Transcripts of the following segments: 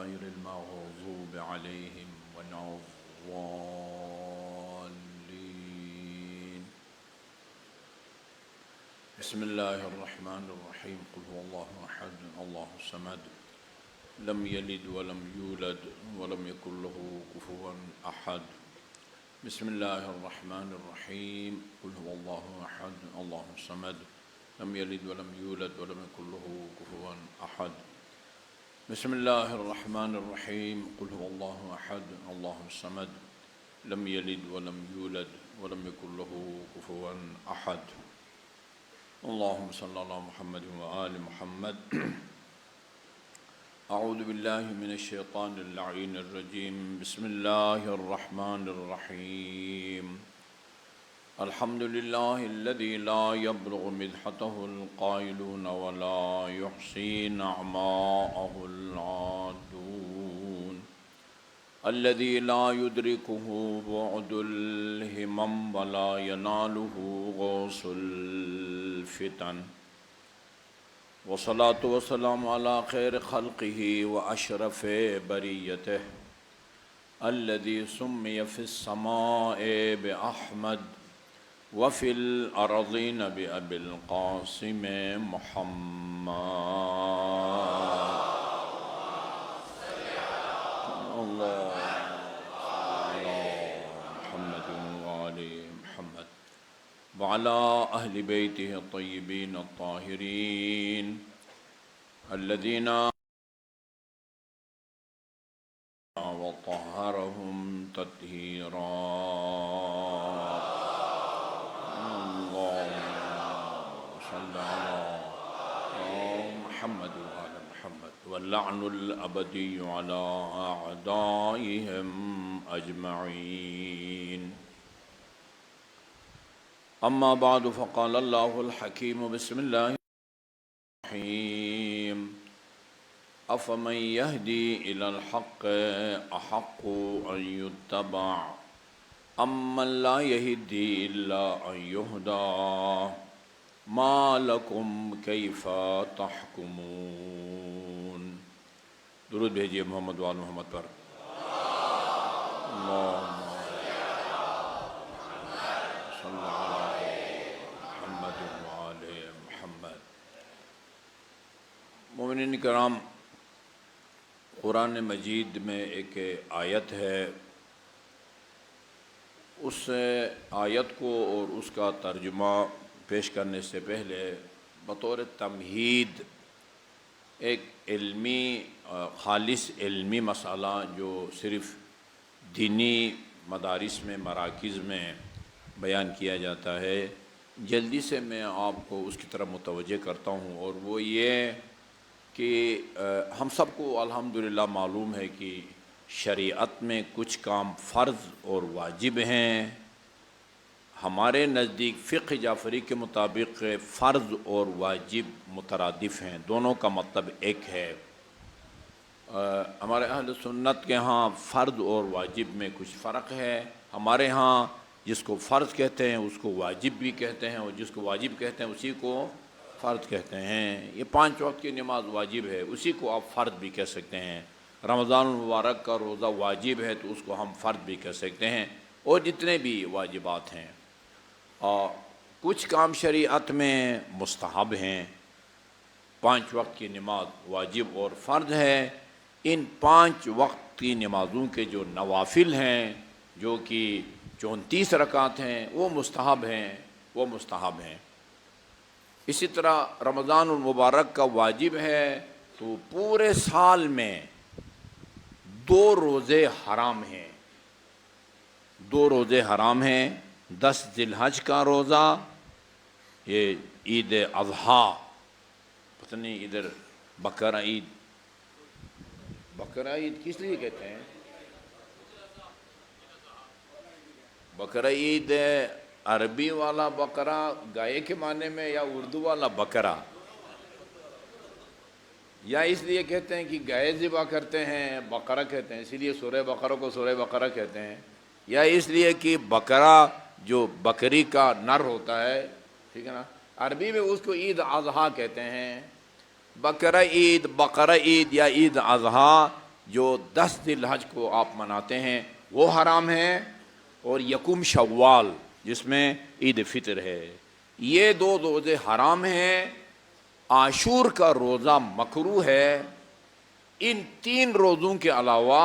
غير المغضوب عليهم ولا الضالين. بسم الله الرحمن الرحيم. قل هو الله أحد الله الصمد لم يلد ولم يولد ولم يكن له كفوا أحد. بسم الله الرحمن الرحيم. قل هو الله أحد الله الصمد لم يلد ولم يولد ولم يكن له كفوا أحد. بسم الله الرحمن الرحيم. قل هو الله أحد الله الصمد لم يلد ولم يولد ولم يكن له كفوا أحد. اللهم صل على محمد وآل محمد. أعوذ بالله من الشيطان اللعين الرجيم. بسم الله الرحمن الرحيم. الحمد لله الذي لا يبلغ مدحته القائلون ولا يحصي نعماءه العادون، الذي لا يدركه بعد الهمم ولا يناله غوص الفتن، والصلاة والسلام على خير خلقه وأشرف بريته، الذي سمي في السماء بأحمد وفي الأرضين بأبي القاسم محمد. الله على محمد وآل محمد وعلى أهل بيته الطيبين الطاهرين الذين وطهرهم تطهيرا. محمد وآل محمد واللعن الأبدي على أعدائهم أجمعين. أما بعد فقال الله الحكيم بسم الله الرحيم. أفمن يهدي إلى الحق أحق أن يتبع أمن لا يهدي إلا أن يهدى ما لكم كيف تحكمون. درود بھیجیے محمد وآل محمد پر. اللہم صلی علی محمد وآل محمد. مومنین کرام، قرآن مجید میں ایک آیت ہے، اس آیت کو اور اس کا ترجمہ پیش کرنے سے پہلے بطور تمہید ایک علمی خالص علمی مسئلہ جو صرف دینی مدارس میں مراکز میں بیان کیا جاتا ہے، جلدی سے میں آپ کو اس کی طرف متوجہ کرتا ہوں، اور وہ یہ کہ ہم سب کو الحمدللہ معلوم ہے کہ شریعت میں کچھ کام فرض اور واجب ہیں. ہمارے نزدیک فقہ جعفری کے مطابق فرض اور واجب مترادف ہیں، دونوں کا مطلب ایک ہے. ہمارے اہل سنت کے ہاں فرض اور واجب میں کچھ فرق ہے. ہمارے ہاں جس کو فرض کہتے ہیں اس کو واجب بھی کہتے ہیں، اور جس کو واجب کہتے ہیں اسی کو فرض کہتے ہیں. یہ 5 وقت کی نماز واجب ہے، اسی کو آپ فرض بھی کہہ سکتے ہیں. رمضان المبارک کا روزہ واجب ہے تو اس کو ہم فرض بھی کہہ سکتے ہیں، اور جتنے بھی واجبات ہیں. اور کچھ کام شریعت میں مستحب ہیں. 5 وقت کی نماز واجب اور فرض ہے. ان 5 وقت کی نمازوں کے جو نوافل ہیں، جو کہ 34 رکعات ہیں، وہ مستحب ہیں. اسی طرح رمضان المبارک کا واجب ہے تو پورے سال میں 2 روزے حرام ہیں. 2 روزے حرام ہیں. 10 ذی الحج کا روزہ، یہ عید اضحیٰ، پتہ نہیں ادھر بقرہ عید کس لیے کہتے ہیں؟ بقرہ عید عربی والا بقرہ گائے کے معنی میں، یا اردو والا بقرہ؟ یا اس لیے کہتے ہیں کہ گائے ذبح کرتے ہیں بقرہ کہتے ہیں، اسی لیے سورہ بقرہ کو سورہ بقرہ کہتے ہیں؟ یا اس لیے کہ بقرہ جو بکری کا نر ہوتا ہے، ٹھیک ہے نا، عربی میں اس کو عید اضحیٰ کہتے ہیں. بقرہ عید یا عید اضحیٰ جو 10 ذی الحج کو آپ مناتے ہیں وہ حرام ہے، اور یکم شوال جس میں عید فطر ہے، یہ 2 روزے حرام ہیں۔ عاشور کا روزہ مکروہ ہے۔ ان 3 روزوں کے علاوہ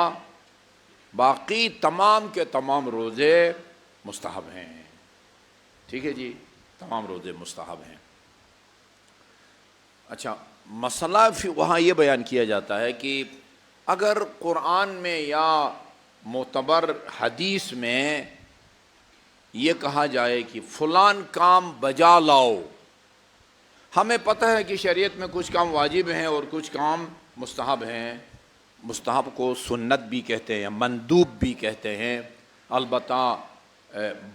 باقی تمام کے تمام روزے مستحب ہیں۔ ٹھیک ہے جی، تمام روزے مستحب ہیں۔ اچھا، مسئلہ وہاں یہ بیان کیا جاتا ہے کہ اگر قرآن میں یا معتبر حدیث میں یہ کہا جائے کہ فلان کام بجا لاؤ، ہمیں پتہ ہے کہ شریعت میں کچھ کام واجب ہیں اور کچھ کام مستحب ہیں۔ مستحب کو سنت بھی کہتے ہیں، مندوب بھی کہتے ہیں۔ البتہ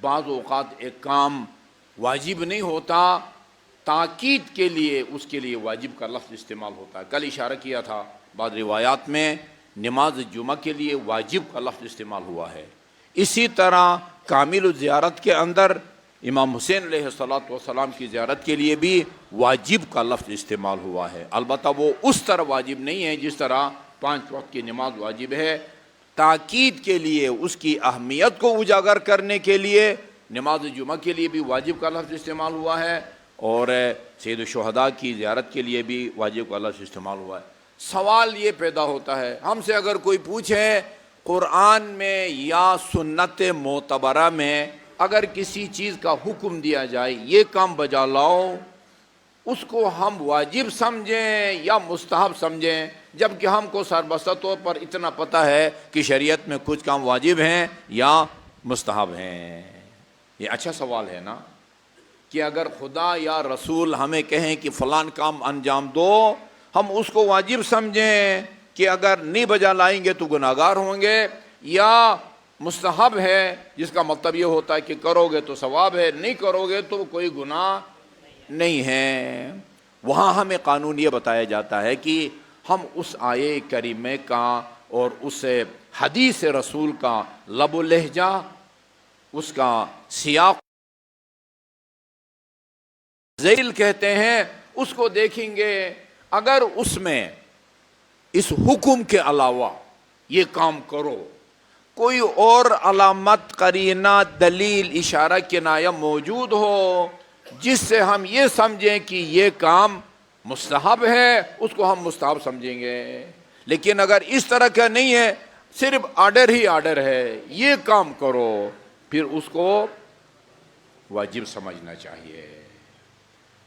بعض اوقات ایک کام واجب نہیں ہوتا، تاکید کے لیے اس کے لیے واجب کا لفظ استعمال ہوتا ہے۔ کل اشارہ کیا تھا، بعض روایات میں نماز جمعہ کے لیے واجب کا لفظ استعمال ہوا ہے۔ اسی طرح کامل الزیارت کے اندر امام حسین علیہ السلام کی زیارت کے لیے بھی واجب کا لفظ استعمال ہوا ہے۔ البتہ وہ اس طرح واجب نہیں ہے جس طرح 5 وقت کی نماز واجب ہے۔ تاکید کے لیے، اس کی اہمیت کو اجاگر کرنے کے لیے نماز جمعہ کے لیے بھی واجب کا لفظ استعمال ہوا ہے، اور سید الشہداء کی زیارت کے لیے بھی واجب کا لفظ استعمال ہوا ہے۔ سوال یہ پیدا ہوتا ہے ہم سے، اگر کوئی پوچھے قرآن میں یا سنت معتبرہ میں اگر کسی چیز کا حکم دیا جائے یہ کام بجا لاؤ، اس کو ہم واجب سمجھیں یا مستحب سمجھیں، جبکہ ہم کو سربستہ طور پر اتنا پتہ ہے کہ شریعت میں کچھ کام واجب ہیں یا مستحب ہیں۔ یہ اچھا سوال ہے نا، کہ اگر خدا یا رسول ہمیں کہیں کہ فلان کام انجام دو، ہم اس کو واجب سمجھیں کہ اگر نہیں بجا لائیں گے تو گناہگار ہوں گے، یا مستحب ہے جس کا مطلب یہ ہوتا ہے کہ کرو گے تو ثواب ہے، نہیں کرو گے تو کوئی گناہ نہیں ہے۔ وہاں ہمیں قانون یہ بتایا جاتا ہے کہ ہم اس آیے کریمہ کا اور اس حدیث رسول کا لب و لہجہ، اس کا سیاق ذیل کہتے ہیں، اس کو دیکھیں گے۔ اگر اس میں اس حکم کے علاوہ یہ کام کرو کوئی اور علامت، قرینہ، دلیل، اشارہ، کنایہ موجود ہو جس سے ہم یہ سمجھیں کہ یہ کام مستحب ہے، اس کو ہم مستحب سمجھیں گے۔ لیکن اگر اس طرح کا نہیں ہے، صرف آرڈر ہی آرڈر ہے، یہ کام کرو، پھر اس کو واجب سمجھنا چاہیے۔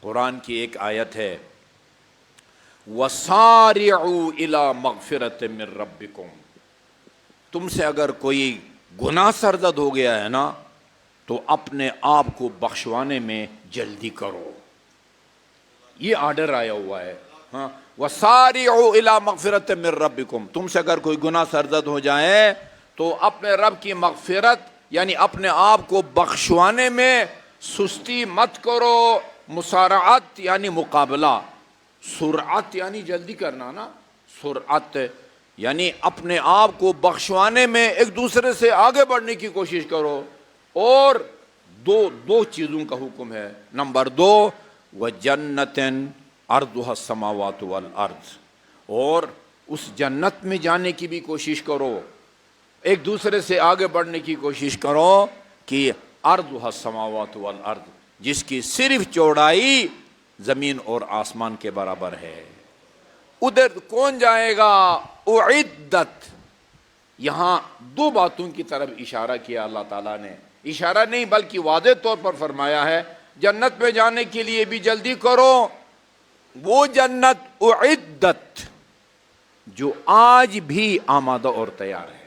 قرآن کی ایک آیت ہے، وَسَارِعُوا إِلَى مَغْفِرَةٍ مِّن رَبِّكُمْ۔ تم سے اگر کوئی گناہ سرزد ہو گیا ہے نا تو اپنے آپ کو بخشوانے میں جلدی کرو، یہ آرڈر آیا ہوا ہے۔ ہاں، وَسَارِعُوا إِلَى مَغْفِرَةٍ مِّن رَبِّكُمْ، تم سے اگر کوئی گناہ سرزد ہو جائے تو اپنے رب کی مغفرت یعنی اپنے آپ کو بخشوانے میں سستی مت کرو۔ مسارعت یعنی مقابلہ، سرعت یعنی جلدی کرنا نا، سرعت یعنی اپنے آپ کو بخشوانے میں ایک دوسرے سے آگے بڑھنے کی کوشش کرو۔ اور دو چیزوں کا حکم ہے۔ نمبر 2، وَجَنَّةٍ عَرْضُهَا السَّمَاوَاتُ وَالْأَرْضُ، اور اس جنت میں جانے کی بھی کوشش کرو، ایک دوسرے سے آگے بڑھنے کی کوشش کرو کہ عَرْضُهَا السَّمَاوَاتُ وَالْأَرْضُ، جس کی صرف چوڑائی زمین اور آسمان کے برابر ہے۔ ادھر کون جائے گا؟ اعدت۔ یہاں 2 باتوں کی طرف اشارہ کیا اللہ تعالیٰ نے، اشارہ نہیں بلکہ واضح طور پر فرمایا ہے، جنت میں جانے کے لیے بھی جلدی کرو۔ وہ جنت اعدت جو آج بھی آمادہ اور تیار ہے،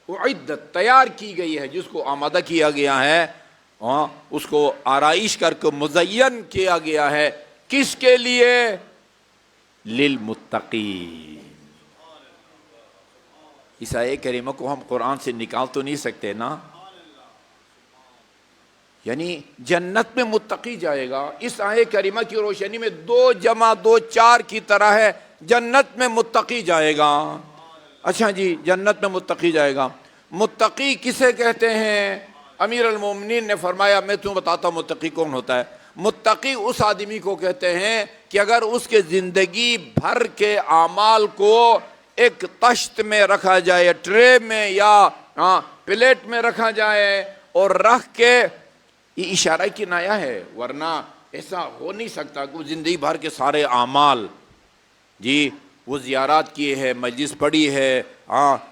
اعدت تیار کی گئی ہے، جس کو آمادہ کیا گیا ہے، اس کو آرائش کر کے مزین کیا گیا ہے۔ کس کے لیے؟ للمتقین۔ اس آیے کریمہ کو ہم قرآن سے نکال تو نہیں سکتے نا، یعنی جنت میں متقی جائے گا۔ اس آیے کریمہ کی روشنی میں 2 + 2 4 کی طرح ہے، جنت میں متقی جائے گا۔ اچھا جی، جنت میں متقی جائے گا۔ متقی کسے کہتے ہیں؟ امیر المومنین نے فرمایا، میں تمہیں بتاتا ہوں متقی کون ہوتا ہے۔ متقی اس آدمی کو کہتے ہیں کہ اگر اس کے زندگی بھر کے اعمال کو ایک تشت میں رکھا جائے، ٹرے میں یا پلیٹ میں رکھا جائے اور رکھ کے، یہ اشارہ کنایا ہے، ورنہ ایسا ہو نہیں سکتا کہ زندگی بھر کے سارے اعمال، جی وہ زیارات کیے ہے، مجلس پڑھی ہے،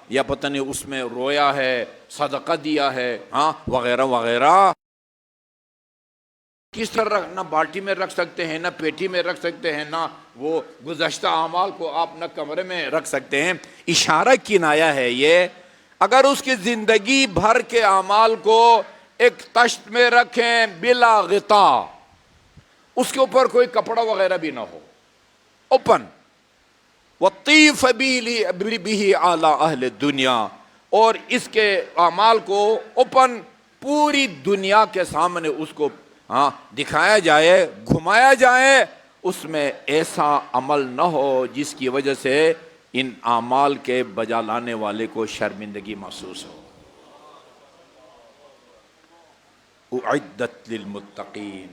یا پتہ نہیں اس میں رویا ہے، صدقہ دیا ہے، وغیرہ وغیرہ، کس طرح نہ بالٹی میں رکھ سکتے ہیں، نہ پیٹی میں رکھ سکتے ہیں، نہ وہ گزشتہ اعمال کو آپ نہ کمرے میں رکھ سکتے ہیں۔ اشارہ کنایا ہے یہ، اگر اس کی زندگی بھر کے اعمال کو ایک تشت میں رکھیں بلا غطا، اس کے اوپر کوئی کپڑا وغیرہ بھی نہ ہو، اوپن، وَطِيفَ بِهِ عَلَىٰ أَهْلِ الدُّنْيَا، اور اس کے اعمال کو اوپن پوری دنیا کے سامنے اس کو دکھایا جائے، گھمایا جائے، اس میں ایسا عمل نہ ہو جس کی وجہ سے ان اعمال کے بجا لانے والے کو شرمندگی محسوس ہو۔ اعدت للمتقین،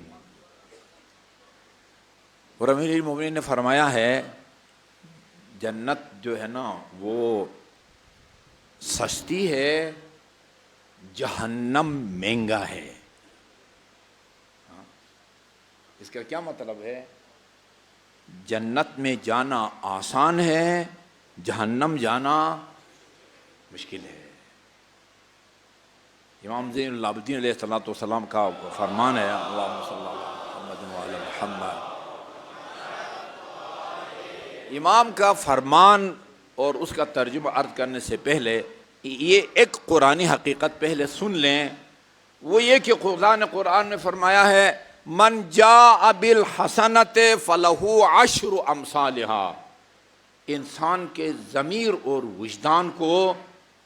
اور امیر المومنین نے فرمایا ہے جنت جو ہے نا وہ سستی ہے، جہنم مہنگا ہے۔ اس کا کیا مطلب ہے؟ جنت میں جانا آسان ہے، جہنم جانا مشکل ہے۔ امام زین العابدین علیہ السلام کا فرمان ہے، اللہم صلی علی محمد وعلی محمد۔ امام کا فرمان اور اس کا ترجمہ عرض کرنے سے پہلے یہ ایک قرآنی حقیقت پہلے سن لیں، وہ یہ کہ خدا نے قرآن میں فرمایا ہے من جاء بالحسنۃ فلہ عشر امثالھا۔ انسان کے ضمیر اور وجدان کو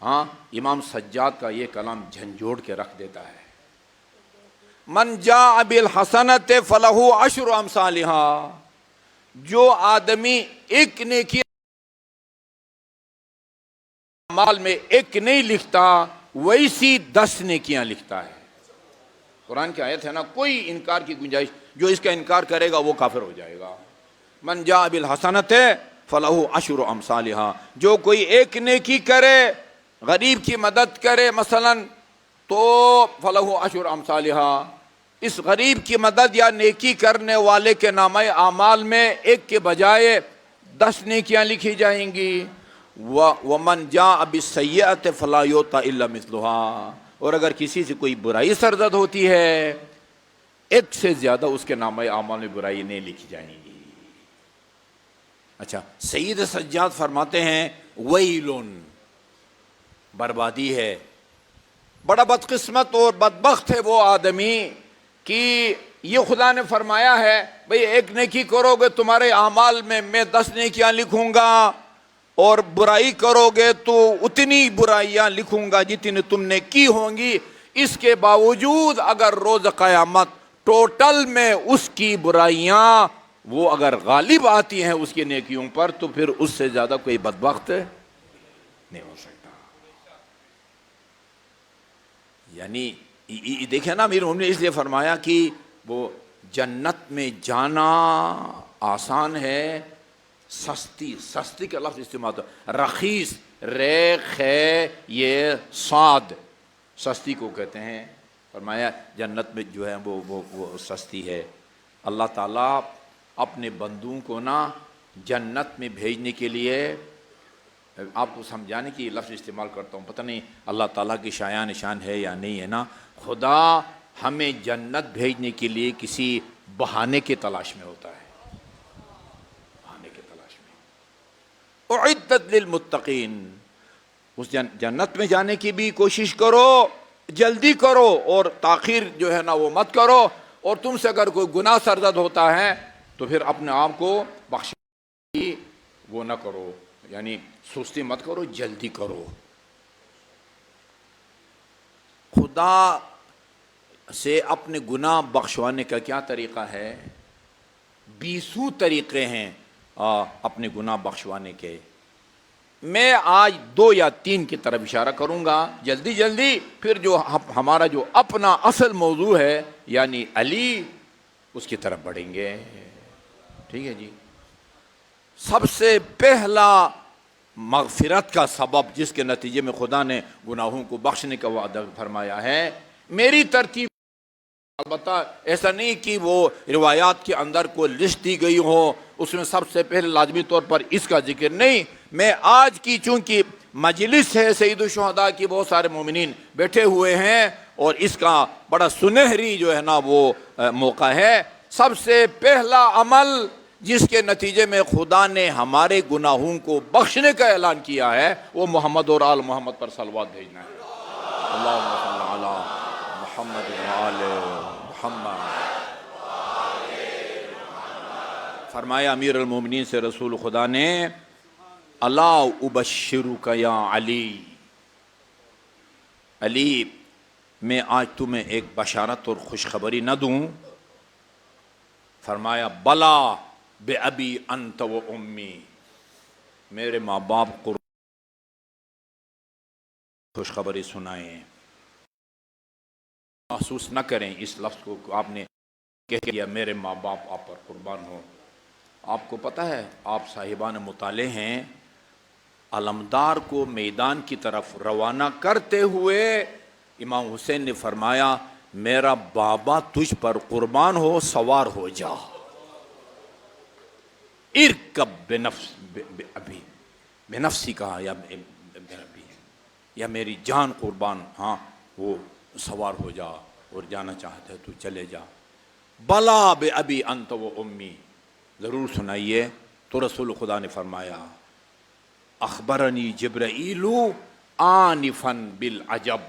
امام سجاد کا یہ کلام جھنجھوڑ کے رکھ دیتا ہے۔ من جاء بالحسنۃ فلہ عشر امثالھا، جو آدمی ایک نیکی اعمال میں ایک نہیں لکھتا، ویسی 10 نیکیاں لکھتا ہے۔ قرآن کی آیت ہے نا، کوئی انکار کی گنجائش، جو اس کا انکار کرے گا وہ کافر ہو جائے گا۔ من جاء بالحسنۃ فلہ عشر امثالھا، جو کوئی ایک نیکی کرے، غریب کی مدد کرے مثلا، تو فلہ عشر امثالھا، اس غریب کی مدد یا نیکی کرنے والے کے نامہ اعمال میں ایک کے بجائے 10 نیکیاں لکھی جائیں گی۔ وَمَنْ جَاءَ بِالسَّيِّئَةِ فَلَا يُؤْتَ إِلَّا مِثْلُهَا، اور اگر کسی سے کوئی برائی سرزد ہوتی ہے، ایک سے زیادہ اس کے نامہ اعمال میں برائی نہیں لکھی جائیں گی۔ اچھا، سید سجاد فرماتے ہیں ویلٌ، بربادی ہے، بڑا بدقسمت اور بدبخت ہے وہ آدمی کہ یہ خدا نے فرمایا ہے بھئی ایک نیکی کرو گے تمہارے اعمال میں 10 نیکیاں لکھوں گا، اور برائی کرو گے تو اتنی برائیاں لکھوں گا جتنی تم نے کی ہوں گی۔ اس کے باوجود اگر روز قیامت ٹوٹل میں اس کی برائیاں وہ اگر غالب آتی ہیں اس کی نیکیوں پر، تو پھر اس سے زیادہ کوئی بدبخت نہیں ہو سکتا۔ یعنی دیکھیں نا، امیر المومنین نے اس لیے فرمایا کہ وہ جنت میں جانا آسان ہے، سستی کا لفظ استعمال ہوتا، رخیص، ریخ ہے یہ صاد، سستی کو کہتے ہیں۔ فرمایا جنت میں جو ہے وہ سستی ہے۔ اللہ تعالیٰ اپنے بندوں کو نا جنت میں بھیجنے کے لیے، آپ کو سمجھانے کی لفظ استعمال کرتا ہوں، پتہ نہیں اللہ تعالیٰ کی شایان نشان ہے یا نہیں ہے نا، خدا ہمیں جنت بھیجنے کے لیے کسی بہانے کی تلاش میں ہوتا ہے، بہانے کی تلاش میں۔ اعدت للمتقین، اس جنت میں جانے کی بھی کوشش کرو، جلدی کرو، اور تاخیر جو ہے نا وہ مت کرو، اور تم سے اگر کوئی گناہ سرزد ہوتا ہے تو پھر اپنے آپ کو بخشی وہ نہ کرو، یعنی سستی مت کرو، جلدی کرو۔ خدا سے اپنے گناہ بخشوانے کا کیا طریقہ ہے؟ 20 طریقے ہیں اپنے گناہ بخشوانے کے۔ میں آج 2 یا 3 کی طرف اشارہ کروں گا جلدی جلدی، پھر جو ہمارا جو اپنا اصل موضوع ہے یعنی علی، اس کی طرف بڑھیں گے، ٹھیک ہے جی۔ سب سے پہلا مغفرت کا سبب جس کے نتیجے میں خدا نے گناہوں کو بخشنے کا وعدہ فرمایا ہے، میری ترتیب۔ البتہ ایسا نہیں کہ وہ روایات کے اندر کوئی لسٹ دی گئی ہو، اس میں سب سے پہلے لازمی طور پر اس کا ذکر نہیں۔ میں آج کی چونکہ مجلس ہے سید الشہداء کی، بہت سارے مومنین بیٹھے ہوئے ہیں اور اس کا بڑا سنہری جو ہے نا وہ موقع ہے، سب سے پہلا عمل جس کے نتیجے میں خدا نے ہمارے گناہوں کو بخشنے کا اعلان کیا ہے وہ محمد اور آل محمد پر صلوات بھیجنا ہے۔ اللہم صلی علی محمد و آل محمد۔ فرمایا امیر المومنین سے رسول خدا نے، الا ابشرک یا علی، علی میں آج تمہیں ایک بشارت اور خوشخبری نہ دوں؟ فرمایا بلا بے ابی انت و امی، میرے ماں باپ کو خوشخبری سنائیں۔ محسوس نہ کریں اس لفظ کو کہ آپ نے کہہ دیا میرے ماں باپ آپ پر قربان ہو۔ آپ کو پتہ ہے آپ صاحبان مطالعے ہیں، علمدار کو میدان کی طرف روانہ کرتے ہوئے امام حسین نے فرمایا میرا بابا تجھ پر قربان ہو، سوار ہو جا، ارکب ابھی بنفسی کہا یا میری جان قربان، ہاں وہ سوار ہو جا اور جانا چاہتے ہے تو چلے جا۔ بلا بے ابی انت و امی، ضرور سنائیے۔ تو رسول خدا نے فرمایا اخبرنی جبرائیل آنفا بالعجب،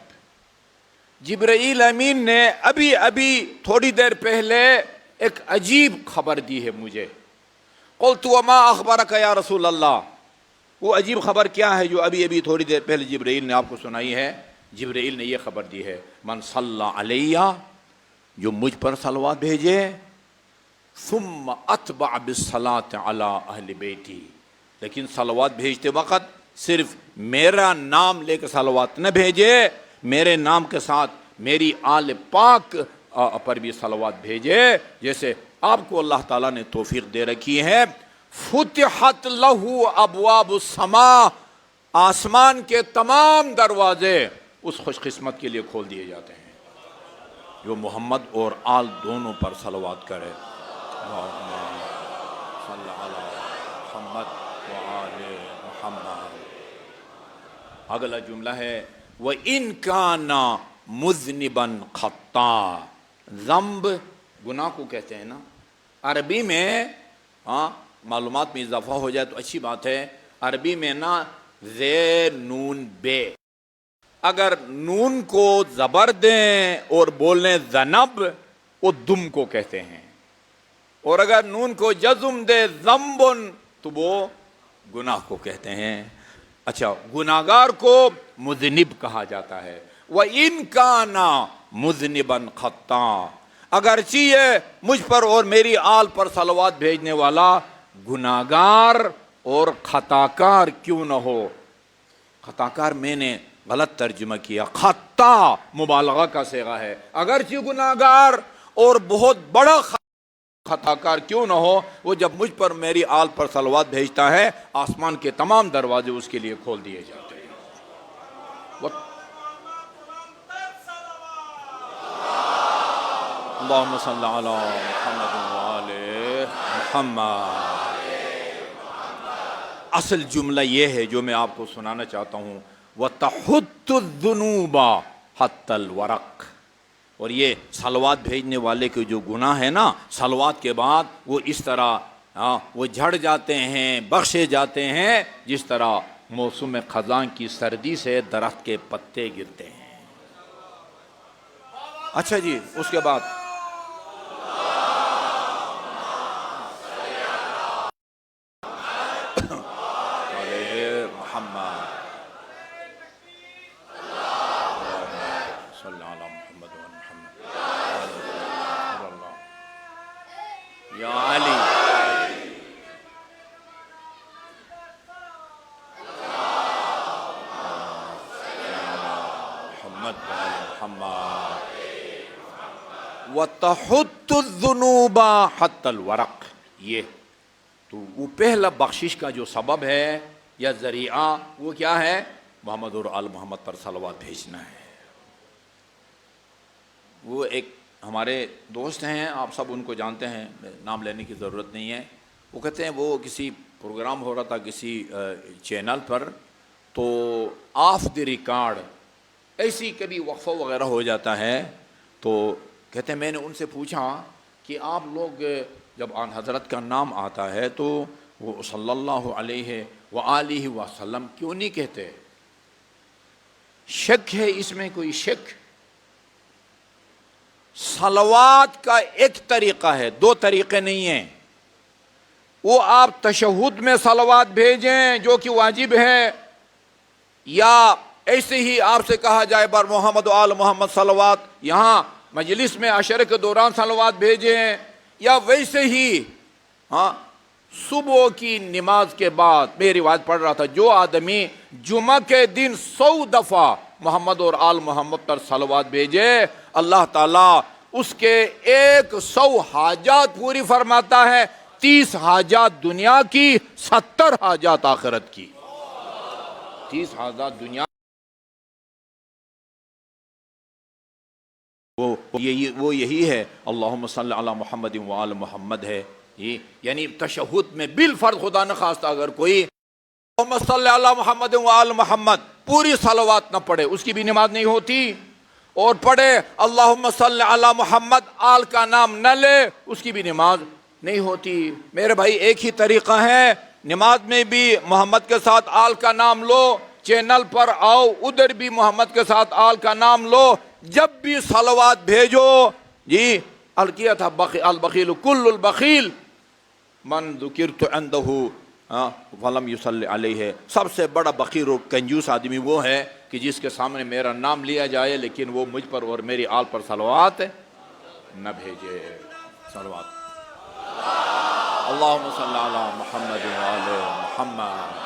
جبرائیل امین نے ابھی تھوڑی دیر پہلے ایک عجیب خبر دی ہے مجھے۔ قلت وما اخبرک یا رسول اللہ، وہ عجیب خبر کیا ہے جو ابھی تھوڑی دیر پہلے جبرائیل نے آپ کو سنائی ہے؟ جبرائیل نے یہ خبر دی ہے من صلی علیہ، جو مجھ پر صلوات بھیجے، ثم اتبع بالصلاة علی اہل بیتی، لیکن صلوات بھیجتے وقت صرف میرا نام لے کے صلوات نہ بھیجے، میرے نام کے ساتھ میری آل پاک پر بھی صلوات بھیجے، جیسے آپ کو اللہ تعالیٰ نے توفیق دے رکھی ہے۔ فتحت لہو ابواب السماء، آسمان کے تمام دروازے اس خوش قسمت کے لیے کھول دیے جاتے ہیں جو محمد اور آل دونوں پر صلوات کرے۔ اللہم صلی علی محمد و آل محمد۔ اگلا جملہ ہے وَإِن كَانَ مُذْنِبًا خَطَّا، ذنب گناہ کو کہتے ہیں نا عربی میں، ہاں معلومات میں اضافہ ہو جائے تو اچھی بات ہے۔ عربی میں نا زے نون بے، اگر نون کو زبر دیں اور بولیں ذنب، وہ دم کو کہتے ہیں، اور اگر نون کو جزم دے ذنبن تو وہ گناہ کو کہتے ہیں۔ اچھا، گناہگار کو مذنب کہا جاتا ہے۔ وَإِن كَانَ مُذْنِبًا خَطًّا، اگرچہ یہ مجھ پر اور میری آل پر صلوات بھیجنے والا گناہگار اور خطاکار کیوں نہ ہو۔ خطاکار میں نے غلط ترجمہ کیا، خطا مبالغہ کا صیغہ ہے، اگرچہ گناہگار اور بہت بڑا خطاکار کیوں نہ ہو، وہ جب مجھ پر میری آل پر صلوات بھیجتا ہے آسمان کے تمام دروازے اس کے لیے کھول دیے جاتے ہیں۔ اللہم صلی علی محمد و آل محمد۔ اصل جملہ یہ ہے جو میں آپ کو سنانا چاہتا ہوں، وَتَحُتُّ الذُّنُوبَ حَتَّى الْوَرَقِ، اور یہ صلوات بھیجنے والے کے جو گناہ ہے نا، صلوات کے بعد وہ اس طرح وہ جھڑ جاتے ہیں، بخشے جاتے ہیں جس طرح موسم خزاں کی سردی سے درخت کے پتے گرتے ہیں۔ اچھا جی، اس کے بعد یا علی، محمد محمد، وَتَحُتُّ الذُّنُوبَ حَتَّى الْوَرَقِ، یہ تو وہ پہلا بخشش کا جو سبب ہے یا ذریعہ وہ کیا ہے؟ محمد اور آل محمد پر صلوات بھیجنا ہے۔ وہ ایک ہمارے دوست ہیں، آپ سب ان کو جانتے ہیں، نام لینے کی ضرورت نہیں ہے۔ وہ کہتے ہیں وہ کسی پروگرام ہو رہا تھا کسی چینل پر، تو آف دی ریکارڈ ایسی کبھی وقفہ وغیرہ ہو جاتا ہے، تو کہتے ہیں میں نے ان سے پوچھا کہ آپ لوگ جب آن حضرت کا نام آتا ہے تو وہ صلی اللہ علیہ وآلہ وسلم کیوں نہیں کہتے؟ شک ہے اس میں کوئی شک؟ صلوات کا ایک طریقہ ہے، دو طریقے نہیں ہیں۔ وہ آپ تشہد میں صلوات بھیجیں جو کہ واجب ہے، یا ایسے ہی آپ سے کہا جائے بر محمد و آل محمد صلوات، یہاں مجلس میں عشرے کے دوران صلوات بھیجیں، یا ویسے ہی صبح کی نماز کے بعد میں روایت پڑھ رہا تھا، جو آدمی جمعہ کے دن 100 دفعہ محمد اور آل محمد پر صلوات بھیجے، اللہ تعالیٰ اس کے 100 حاجات پوری فرماتا ہے، 30 حاجات دنیا کی، 70 حاجات آخرت کی۔ 30 حاجات دنیا، وہ یہی ہے اللہم صلی علی محمد وآل محمد ہے، یعنی تشہد میں بالفرض خدا نخواستہ اگر کوئی اللہم صلی علی محمد وآل محمد پوری صلوات نہ پڑھے، اس کی بھی نماز نہیں ہوتی، اور پڑھے اللہم صلی علی محمد آل کا نام نہ لے، اس کی بھی نماز نہیں ہوتی۔ میرے بھائی ایک ہی طریقہ ہے، نماز میں بھی محمد کے ساتھ آل کا نام لو، چینل پر آؤ ادھر بھی محمد کے ساتھ آل کا نام لو، جب بھی صلوات بھیجو جی القیت البخیل کل البخیل من ذکرت عنده ولم یصلی علیہ، سب سے بڑا بخیل و کنجوس آدمی وہ ہے کہ جس کے سامنے میرا نام لیا جائے لیکن وہ مجھ پر اور میری آل پر صلوات نہ بھیجے۔ صلوات اللہم صلی علی محمد وآل محمد۔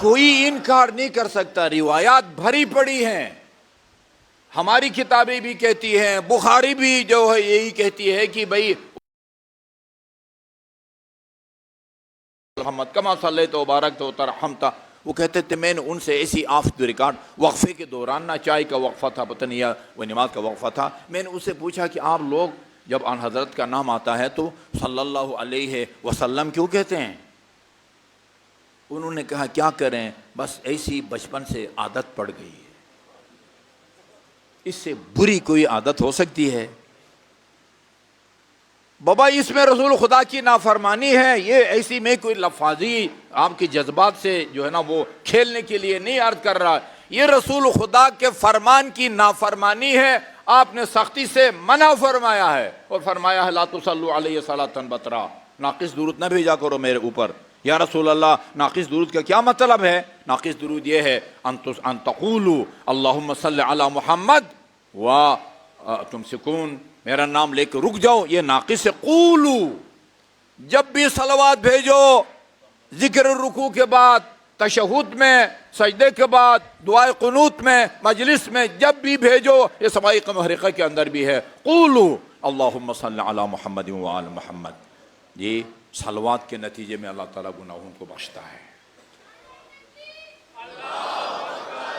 کوئی انکار نہیں کر سکتا، روایات بھری پڑی ہیں، ہماری کتابیں بھی کہتی ہیں، بخاری بھی جو ہے یہی کہتی ہے کہ بھئی محمد کما صلیت و بارکت و ترحمت۔ وہ کہتے تھے میں نے ان سے ایسی آف دی ریکارڈ، وقفے کے دوران نہ چائے کا وقفہ تھا پتہ نہیں یا وہ نماز کا وقفہ تھا، میں نے اس سے پوچھا کہ آپ لوگ جب آن حضرت کا نام آتا ہے تو صلی اللہ علیہ وسلم کیوں کہتے ہیں؟ انہوں نے کہا کیا کریں، بس ایسی بچپن سے عادت پڑ گئی ہے، اس سے بری کوئی عادت ہو سکتی ہے؟ بابا اس میں رسول خدا کی نافرمانی ہے، یہ ایسی میں کوئی لفاظی آپ کے جذبات سے جو ہے نا وہ کھیلنے کے لیے نہیں عرض کر رہا، یہ رسول خدا کے فرمان کی نافرمانی ہے، آپ نے سختی سے منع فرمایا ہے، اور فرمایا ہے لا تصلوا علیہ صلاۃ بطرا، ناقص درود نہ بھیجا کرو میرے اوپر۔ یا رسول اللہ ناقص درود کا کیا مطلب ہے؟ ناقص درود یہ ہے ان تقولوا اللہم صلی علی محمد و تم سکون، میرا نام لے کے رک جاؤ، یہ ناقص ہے۔ قولو، جب بھی صلوات بھیجو ذکر رکوع کے بعد، تشہد میں، سجدے کے بعد، دعائے قنوت میں، مجلس میں، جب بھی بھیجو، یہ سوائق محرقہ کے اندر بھی ہے، قولو اللہم صلی علی محمد وآل محمد۔ یہ صلوات کے نتیجے میں اللہ تعالیٰ گناہوں کو بخشتا ہے۔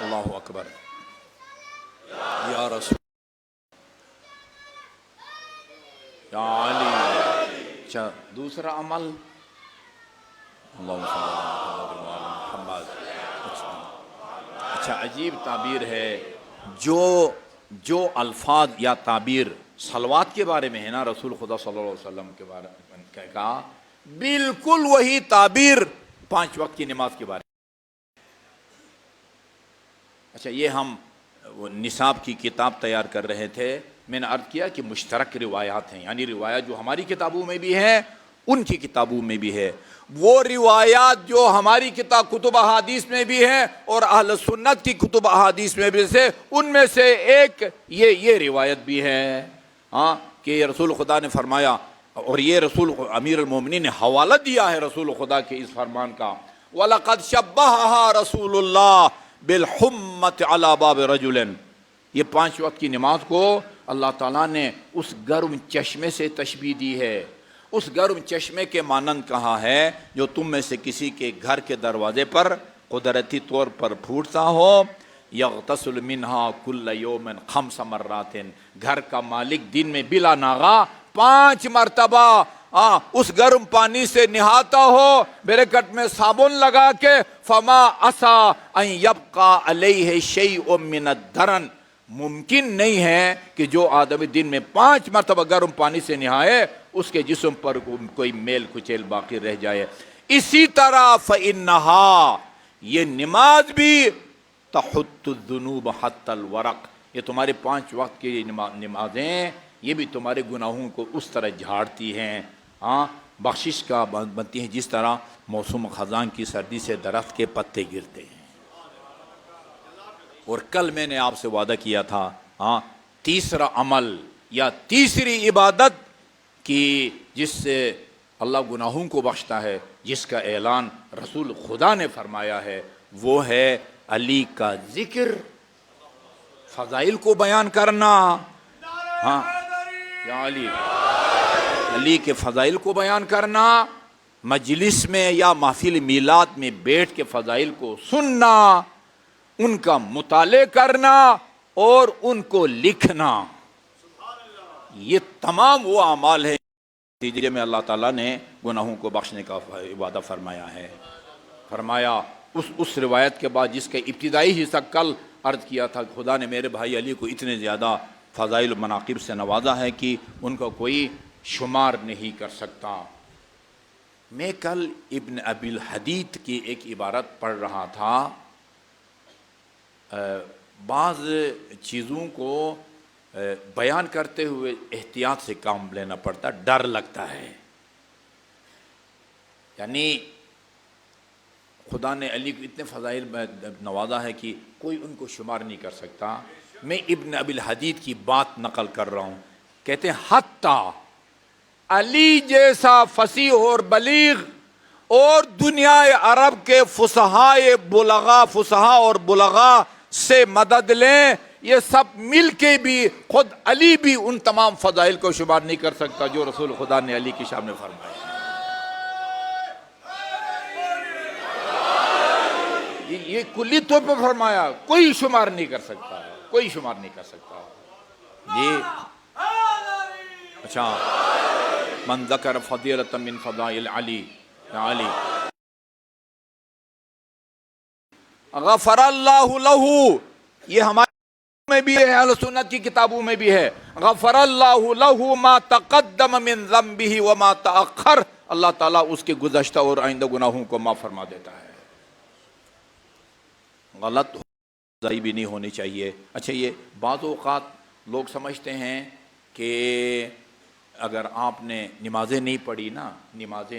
اللہ اکبر، یا رسول یا علی۔ اچھا دوسرا عمل اللہم صلی علی محمد۔ اچھا عجیب تعبیر ہے، جو الفاظ یا تعبیر صلوات کے بارے میں ہے نا، رسول خدا صلی اللہ علیہ وسلم کے بارے میں کہا، بالکل وہی تعبیر 5 وقت کی نماز کے بارے میں۔ اچھا یہ ہم نصاب کی کتاب تیار کر رہے تھے، میں نے عرض کیا کہ مشترک روایات ہیں، یعنی روایات جو ہماری کتابوں میں بھی ہیں ان کی کتابوں میں بھی ہے، وہ روایات جو ہماری کتب احادیث میں بھی ہیں اور اہل سنت کی کتب احادیث میں بھی سے، ان میں سے ایک یہ روایت بھی ہے کہ رسول خدا نے فرمایا، اور یہ رسول امیر المومنین نے حوالہ دیا ہے رسول خدا کے اس فرمان کا، وَلَقَدْ شَبَّهَهَا رسول اللہ بِالْحُمَّةِ عَلَى بَابِ رَجُلٍ۔ یہ 5 وقت کی نماز کو اللہ تعالیٰ نے اس گرم چشمے سے تشبیہ دی ہے، اس گرم چشمے کے مانند کہا ہے جو تم میں سے کسی کے گھر کے دروازے پر قدرتی طور پر پھوٹتا ہو. یغتسل منہا کل یوم 5 مرات. گھر کا مالک دن میں بلا ناغا 5 مرتبہ اس گرم پانی سے نہاتا ہو بریکٹ میں صابن لگا کے. فما عسا ان یبقى علیہ شیء من الدرن. ممکن نہیں ہے کہ جو آدمی دن میں 5 مرتبہ گرم پانی سے نہائے اس کے جسم پر کوئی میل کچیل باقی رہ جائے. اسی طرح فإنہا، یہ نماز بھی تحط الذنوب حتی الورق. یہ تمہارے 5 وقت کی نمازیں یہ بھی تمہارے گناہوں کو اس طرح جھاڑتی ہیں. بخشش کا بنتی ہیں جس طرح موسم خزاں کی سردی سے درخت کے پتے گرتے ہیں. اور کل میں نے آپ سے وعدہ کیا تھا تیسرا عمل یا تیسری عبادت کی جس سے اللہ گناہوں کو بخشتا ہے، جس کا اعلان رسول خدا نے فرمایا ہے، وہ ہے علی کا ذکر، فضائل کو بیان کرنا. یا علی کے فضائل کو بیان کرنا، مجلس میں یا محفل میلاد میں بیٹھ کے فضائل کو سننا، ان کا مطالعہ کرنا اور ان کو لکھنا. یہ تمام وہ اعمال ہیں نتیجے میں اللہ تعالیٰ نے گناہوں کو بخشنے کا وعدہ فرمایا ہے. فرمایا اس روایت کے بعد جس کا ابتدائی حصہ کل عرض کیا تھا، خدا نے میرے بھائی علی کو اتنے زیادہ فضائل و مناقب سے نوازا ہے کہ ان کا کوئی شمار نہیں کر سکتا. میں کل ابن ابی الحدید کی ایک عبارت پڑھ رہا تھا. بعض چیزوں کو بیان کرتے ہوئے احتیاط سے کام لینا پڑتا، ڈر لگتا ہے. یعنی خدا نے علی کو اتنے فضائل میں نوازا ہے کہ کوئی ان کو شمار نہیں کر سکتا. میں ابن ابی الحدید کی بات نقل کر رہا ہوں. کہتے ہیں حتیٰ علی جیسا فصیح اور بلیغ اور دنیا عرب کے فصحاء اور بلغاء سے مدد لیں، یہ سب مل کے بھی خود علی بھی ان تمام فضائل کو شمار نہیں کر سکتا جو رسول خدا نے علی کی شان میں فرمایا. یہ کلی طور پر فرمایا، کوئی شمار نہیں کر سکتا، کوئی شمار نہیں کر سکتا. یہ اچھا، من ذکر فضیلۃ من فضائل علی، علی غفر اللہ لہ. یہ ہمارے میں بھی ہے، اہل سنت کی کتابوں میں بھی ہے، غفر اللہ لہ ما تقدم من ذنبہ وما تأخر. اللہ تعالیٰ اس کے گزشتہ اور آئندہ گناہوں کو معاف فرما دیتا ہے. غلط ضائی بھی نہیں ہونی چاہیے. اچھا، یہ بعض اوقات لوگ سمجھتے ہیں کہ اگر آپ نے نمازیں نہیں پڑھی نا، نماز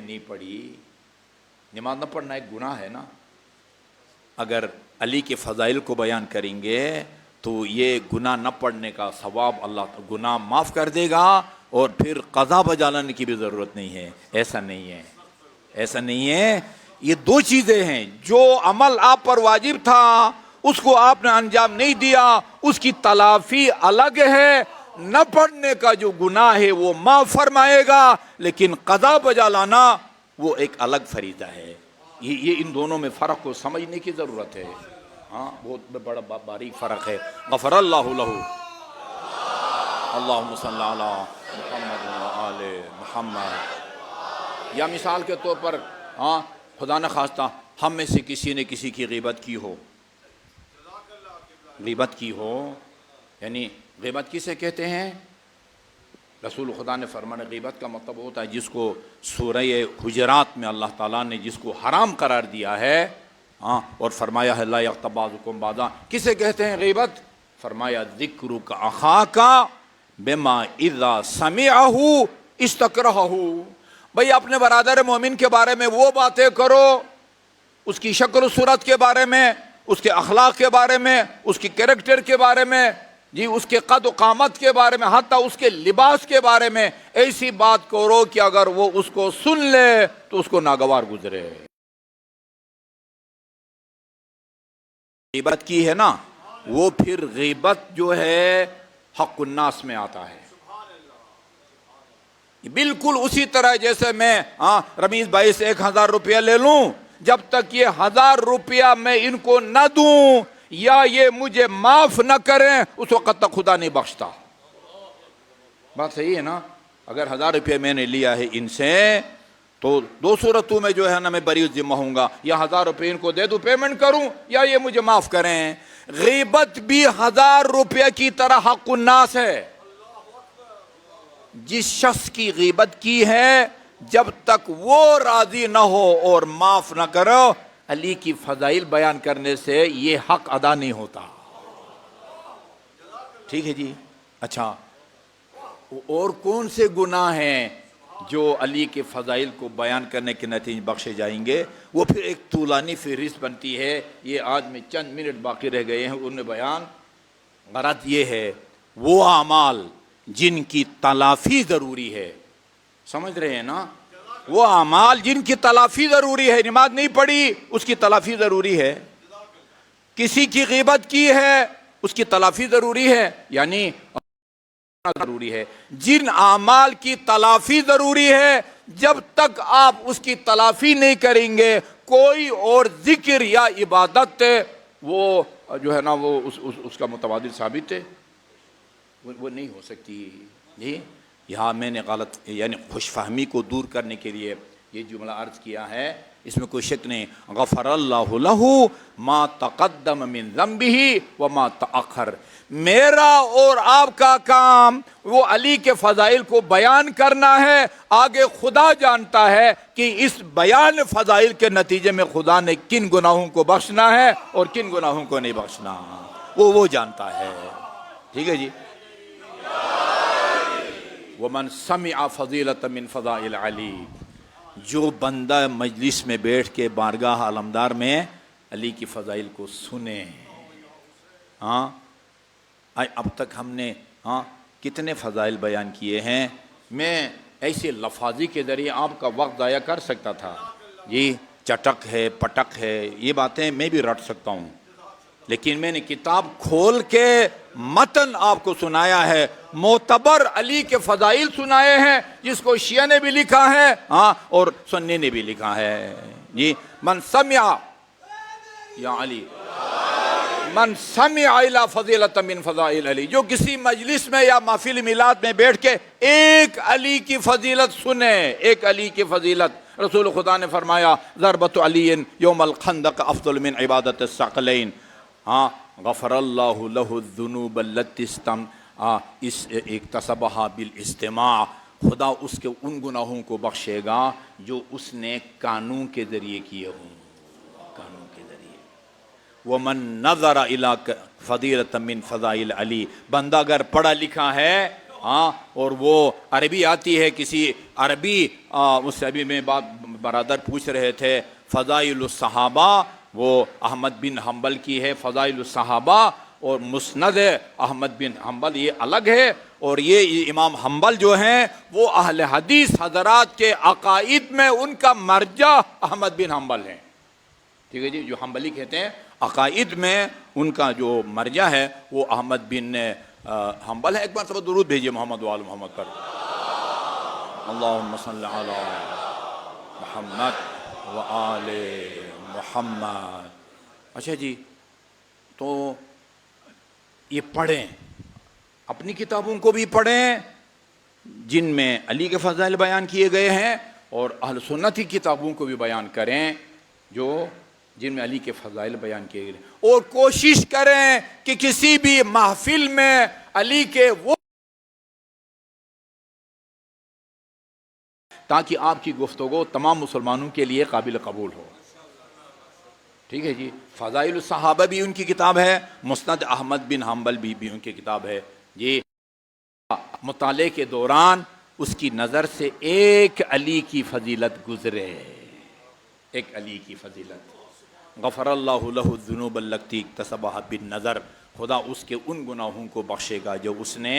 نہ پڑھنا ایک گناہ ہے نا. اگر علی کے فضائل کو بیان کریں گے تو یہ گناہ نہ پڑھنے کا ثواب اللہ گناہ معاف کر دے گا اور پھر قضا بجا لانے کی بھی ضرورت نہیں ہے. ایسا نہیں ہے، ایسا نہیں ہے. یہ 2 چیزیں ہیں. جو عمل آپ پر واجب تھا اس کو آپ نے انجام نہیں دیا، اس کی تلافی الگ ہے. نہ پڑھنے کا جو گناہ ہے وہ معاف فرمائے گا، لیکن قضا بجا لانا وہ ایک الگ فریضہ ہے. یہ ان دونوں میں فرق کو سمجھنے کی ضرورت ہے. بہت بڑا باریک فرق ہے. غفر اللہ لہ، اللہم صلی علی محمد و آل محمد. یا مثال کے طور پر خدا نہ خواستہ ہم میں سے کسی نے کسی کی غیبت کی ہو، یعنی غیبت کسے کہتے ہیں؟ رسول خدا نے فرمایا غیبت کا مطلب ہوتا ہے جس کو سورہ حجرات میں اللہ تعالیٰ نے جس کو حرام قرار دیا ہے اور فرمایا ہے لا یغتب بعضکم بعضا. کسے کہتے ہیں غیبت؟ فرمایا ذکرک اخاک بما اذا سمعہ استکرہہ. بھئی اپنے برادر مومن کے بارے میں وہ باتیں کرو، اس کی شکل و صورت کے بارے میں، اس کے اخلاق کے بارے میں، اس کی کریکٹر کے بارے میں، اس کے قد و قامت کے بارے میں، حتیٰ اس کے لباس کے بارے میں ایسی بات کرو کہ اگر وہ اس کو سن لے تو اس کو ناگوار گزرے. غیبت کی ہے نا، وہ پھر غیبت جو ہے حق الناس میں آتا ہے. بالکل اسی طرح جیسے میں رمیز بھائی سے 1000 روپیہ لے لوں، جب تک یہ 1000 روپیہ میں ان کو نہ دوں یا یہ مجھے معاف نہ کریں اس وقت تک خدا نہیں بخشتا۔ بات صحیح ہے نا؟ اگر 1000 روپیہ میں نے لیا ہے ان سے تو 2 صورتوں میں جو ہے نا میں بری ذمہ ہوں گا، یا 1000 روپے ان کو دے دوں پیمنٹ کروں، یا یہ مجھے معاف کریں۔ غیبت بھی 1000 روپے کی طرح حق الناس ہے۔ جس شخص کی غیبت کی ہے جب تک وہ راضی نہ ہو اور معاف نہ کرو، علی کی فضائل بیان کرنے سے یہ حق ادا نہیں ہوتا۔ ٹھیک ہے جی؟ اچھا، اور کون سے گناہ ہیں جو علی کے فضائل کو بیان کرنے کے نتیجے بخشے جائیں گے؟ وہ پھر ایک طولانی فہرست بنتی ہے، یہ آج میں چند منٹ باقی رہ گئے ہیں ان میں بیان۔ غرض یہ ہے وہ اعمال جن کی تلافی ضروری ہے، سمجھ رہے ہیں نا؟ وہ اعمال جن کی تلافی ضروری ہے، نماز نہیں پڑھی اس کی تلافی ضروری ہے، کسی کی غیبت کی ہے اس کی تلافی ضروری ہے، یعنی ضروری ہے۔ جن اعمال کی تلافی ضروری ہے جب تک آپ اس کی تلافی نہیں کریں گے کوئی اور ذکر یا عبادت وہ جو ہے نا وہ اس کا متبادل ثابت ہے، وہ نہیں ہو سکتی۔ جی یہاں میں نے غلط یعنی خوش فہمی کو دور کرنے کے لیے یہ جملہ عرض کیا ہے، اس میں کوئی شک نہیں۔ غفر اللہ لہ ما تقدم من ذنبہ وما تأخر۔ میرا اور آپ کا کام وہ علی کے فضائل کو بیان کرنا ہے، آگے خدا جانتا ہے کہ اس بیان فضائل کے نتیجے میں خدا نے کن گناہوں کو بخشنا ہے اور کن گناہوں کو نہیں بخشنا، وہ جانتا ہے۔ ٹھیک ہے جی؟ وَمَنْ سَمِعَ فَضِيلَةً مِّن فَضَائِلِ عَلِي، جو بندہ مجلس میں بیٹھ کے بارگاہ علمدار میں علی کی فضائل کو سنے۔ اب تک ہم نے کتنے فضائل بیان کیے ہیں؟ میں ایسے لفاظی کے ذریعے آپ کا وقت ضائع کر سکتا تھا، یہ چٹک ہے پٹک ہے یہ باتیں میں بھی رٹ سکتا ہوں، لیکن میں نے کتاب کھول کے متن آپ کو سنایا ہے، معتبر علی کے فضائل سنائے ہیں، جس کو شیعہ نے بھی لکھا ہے اور سنی نے بھی لکھا ہے۔ جی من سمع یا علی من سمع الی فضیلۃ من فضائل علی، جو کسی مجلس میں یا محفل میلاد میں بیٹھ کے ایک علی کی فضیلت سنے، ایک علی کی فضیلت، رسول خدا نے فرمایا ضربۃ علی یوم الخندق افضل من عبادت الثقلین، غفر اللہ لہ الذنوب التی اکتسبہا بالاجتماع، خدا اس کے ان گناہوں کو بخشے گا جو اس نے قانون کے ذریعے کیے ہوں، قانون کے ذریعے۔ وَمَن نَظَرَ إِلَىٰ فَضِيلَةً مِّن فَضَائِلِ عَلِي، بندہ اگر پڑھا لکھا ہے اور وہ عربی آتی ہے، کسی عربی اس سے ابھی میں برادر پوچھ رہے تھے فضائل الصحابہ، وہ احمد بن حنبل کی ہے فضائل الصحابہ، اور مسند احمد بن حنبل یہ الگ ہے، اور یہ امام حنبل جو ہیں وہ اہل حدیث حضرات کے عقائد میں ان کا مرجع احمد بن حنبل ہیں۔ ٹھیک ہے جی؟ جو حنبلی کہتے ہیں عقائد میں ان کا جو مرجع ہے وہ احمد بن حنبل ہے۔ ایک بار سب درود بھیجیے محمد وآل محمد پر، اللہم صلی علی محمد وآل محمد۔ اچھا جی، تو یہ پڑھیں، اپنی کتابوں کو بھی پڑھیں جن میں علی کے فضائل بیان کیے گئے ہیں، اور اہل سنت کی کتابوں کو بھی بیان کریں جن میں علی کے فضائل بیان کیے گئے، اور کوشش کریں کہ کسی بھی محفل میں علی کے وہ، تاکہ آپ کی گفتگو تمام مسلمانوں کے لیے قابل قبول ہو۔ ٹھیک ہے جی؟ فضائل الصحابہ بھی ان کی کتاب ہے، مسند احمد بن حنبل بھی ان کی کتاب ہے۔ یہ مطالعے کے دوران اس کی نظر سے ایک علی کی فضیلت گزرے، ایک علی کی فضیلت۔ غفر اللہ لہ الذنوب التی اکتسبہا بالنظر، خدا اس کے ان گناہوں کو بخشے گا جو اس نے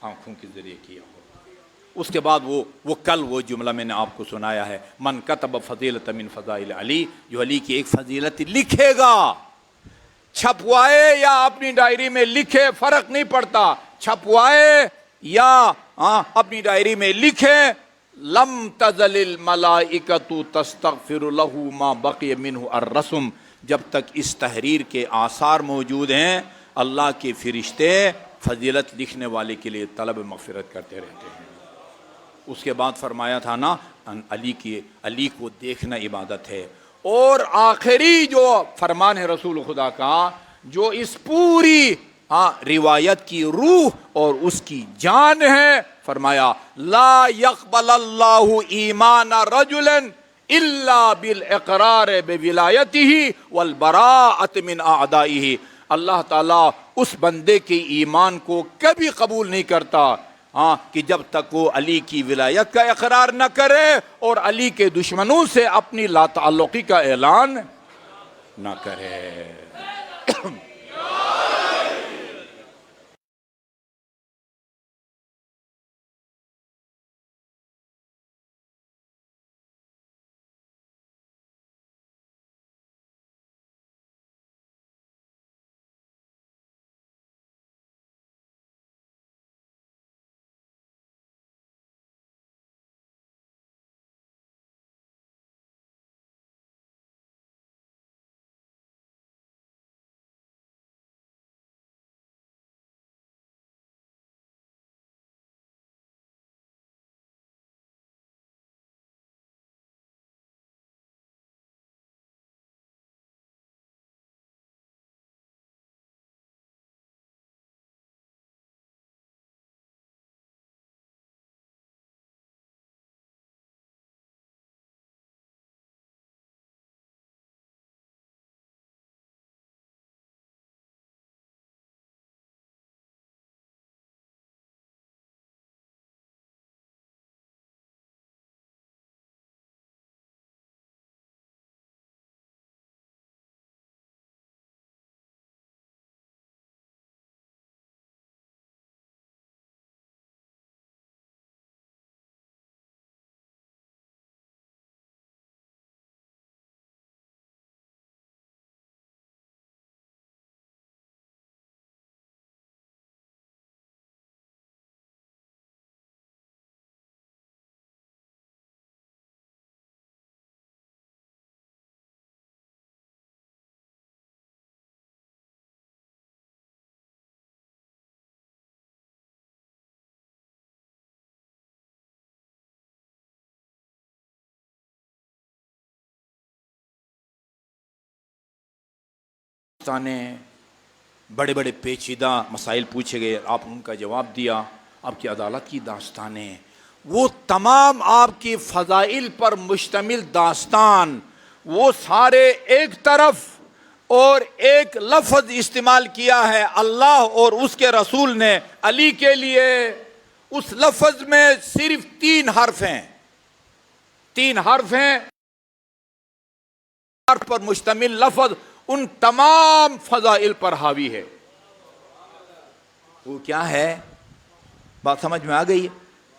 آنکھوں کے ذریعے کیا ہو۔ اس کے بعد وہ کل وہ جملہ میں نے آپ کو سنایا ہے، من کتب فضیلۃ من فضائل علی، جو علی کی ایک فضیلت لکھے گا، چھپوائے یا اپنی ڈائری میں لکھے فرق نہیں پڑتا، چھپوائے یا اپنی ڈائری میں لکھیں لم تزل الملائکۃ تستغفر لہ ما بقی منہ الرسم، جب تک اس تحریر کے آثار موجود ہیں اللہ کے فرشتے فضیلت لکھنے والے کے لیے طلب مغفرت کرتے رہتے ہیں۔ اس کے بعد فرمایا تھا نا علی کو دیکھنا عبادت ہے۔ اور آخری جو فرمان ہے رسول خدا کا، جو اس پوری روایت کی روح اور اس کی جان ہے، فرمایا لا يقبل اللہ ایمان رجل الا بالاقرار بولایتہ والبراءۃ من اعدائہ، اللہ تعالیٰ اس بندے کے ایمان کو کبھی قبول نہیں کرتا کہ جب تک وہ علی کی ولایت کا اقرار نہ کرے اور علی کے دشمنوں سے اپنی لا تعلقی کا اعلان نہ کرے۔ بڑے بڑے پیچیدہ مسائل پوچھے گئے، آپ ان کا جواب دیا، آپ کی عدالت کی داستانیں، وہ تمام آپ کی فضائل پر مشتمل داستان، وہ سارے ایک طرف، اور ایک لفظ استعمال کیا ہے اللہ اور اس کے رسول نے علی کے لیے، اس لفظ میں صرف 3 حرف ہیں، 3 حرف ہیں، حرف پر مشتمل لفظ ان تمام فضائل پر حاوی ہے۔ وہ کیا ہے؟ بات سمجھ میں آ گئی؟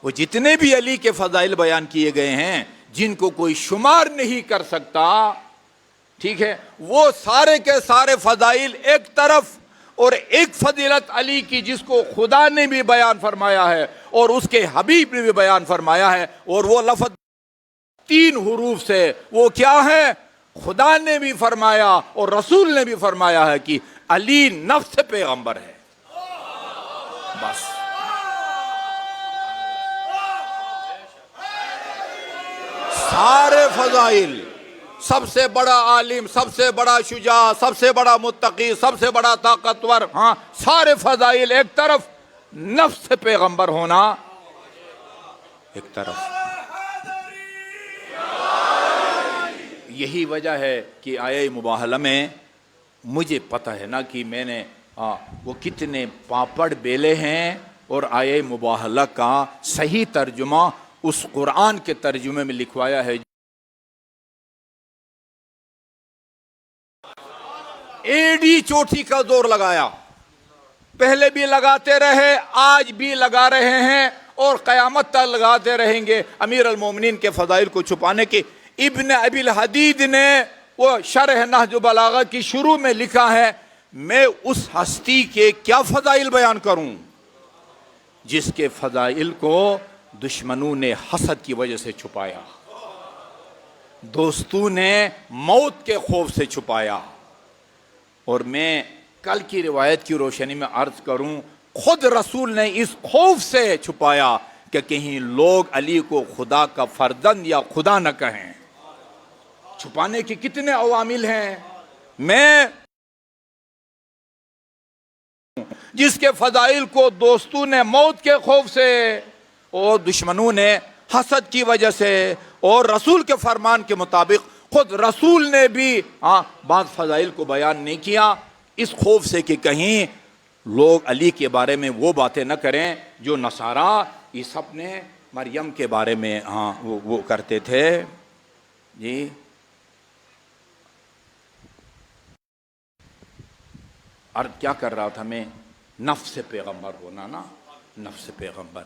وہ جتنے بھی علی کے فضائل بیان کیے گئے ہیں، جن کو کوئی شمار نہیں کر سکتا، ٹھیک ہے، وہ سارے کے سارے فضائل ایک طرف، اور ایک فضیلت علی کی جس کو خدا نے بھی بیان فرمایا ہے اور اس کے حبیب نے بھی بیان فرمایا ہے، اور وہ لفظ 3 حروف سے، وہ کیا ہے؟ خدا نے بھی فرمایا اور رسول نے بھی فرمایا ہے کہ علی نفس پیغمبر ہے۔ بس سارے فضائل، سب سے بڑا عالم، سب سے بڑا شجاع، سب سے بڑا متقی، سب سے بڑا طاقتور، سارے فضائل ایک طرف، نفس پیغمبر ہونا ایک طرف۔ یہی وجہ ہے کہ آیہ مباہلہ میں مجھے پتہ ہے نا کہ میں نے وہ کتنے پاپڑ بیلے ہیں، اور آیہ مباہلہ کا صحیح ترجمہ اس قرآن کے ترجمے میں لکھوایا ہے۔ ایڈی چوٹی کا زور لگایا، پہلے بھی لگاتے رہے، آج بھی لگا رہے ہیں، اور قیامت تک لگاتے رہیں گے امیر المومنین کے فضائل کو چھپانے کے۔ ابن ابی الحدید نے وہ شرح نہج بلاغہ کی شروع میں لکھا ہے، میں اس ہستی کے کیا فضائل بیان کروں جس کے فضائل کو دشمنوں نے حسد کی وجہ سے چھپایا، دوستوں نے موت کے خوف سے چھپایا۔ اور میں کل کی روایت کی روشنی میں عرض کروں، خود رسول نے اس خوف سے چھپایا کہ کہیں لوگ علی کو خدا کا فرزند یا خدا نہ کہیں۔ چھپانے کے کتنے عوامل ہیں، میں جس کے فضائل کو دوستوں نے موت کے خوف سے اور دشمنوں نے حسد کی وجہ سے اور رسول کے فرمان کے مطابق خود رسول نے بھی بعض فضائل کو بیان نہیں کیا، اس خوف سے کہ کہیں لوگ علی کے بارے میں وہ باتیں نہ کریں جو نصارہ عیسی ابن مریم کے بارے میں وہ کرتے تھے۔ جی عرض کیا کر رہا تھا میں، نفس پیغمبر ہونا نا، نفس پیغمبر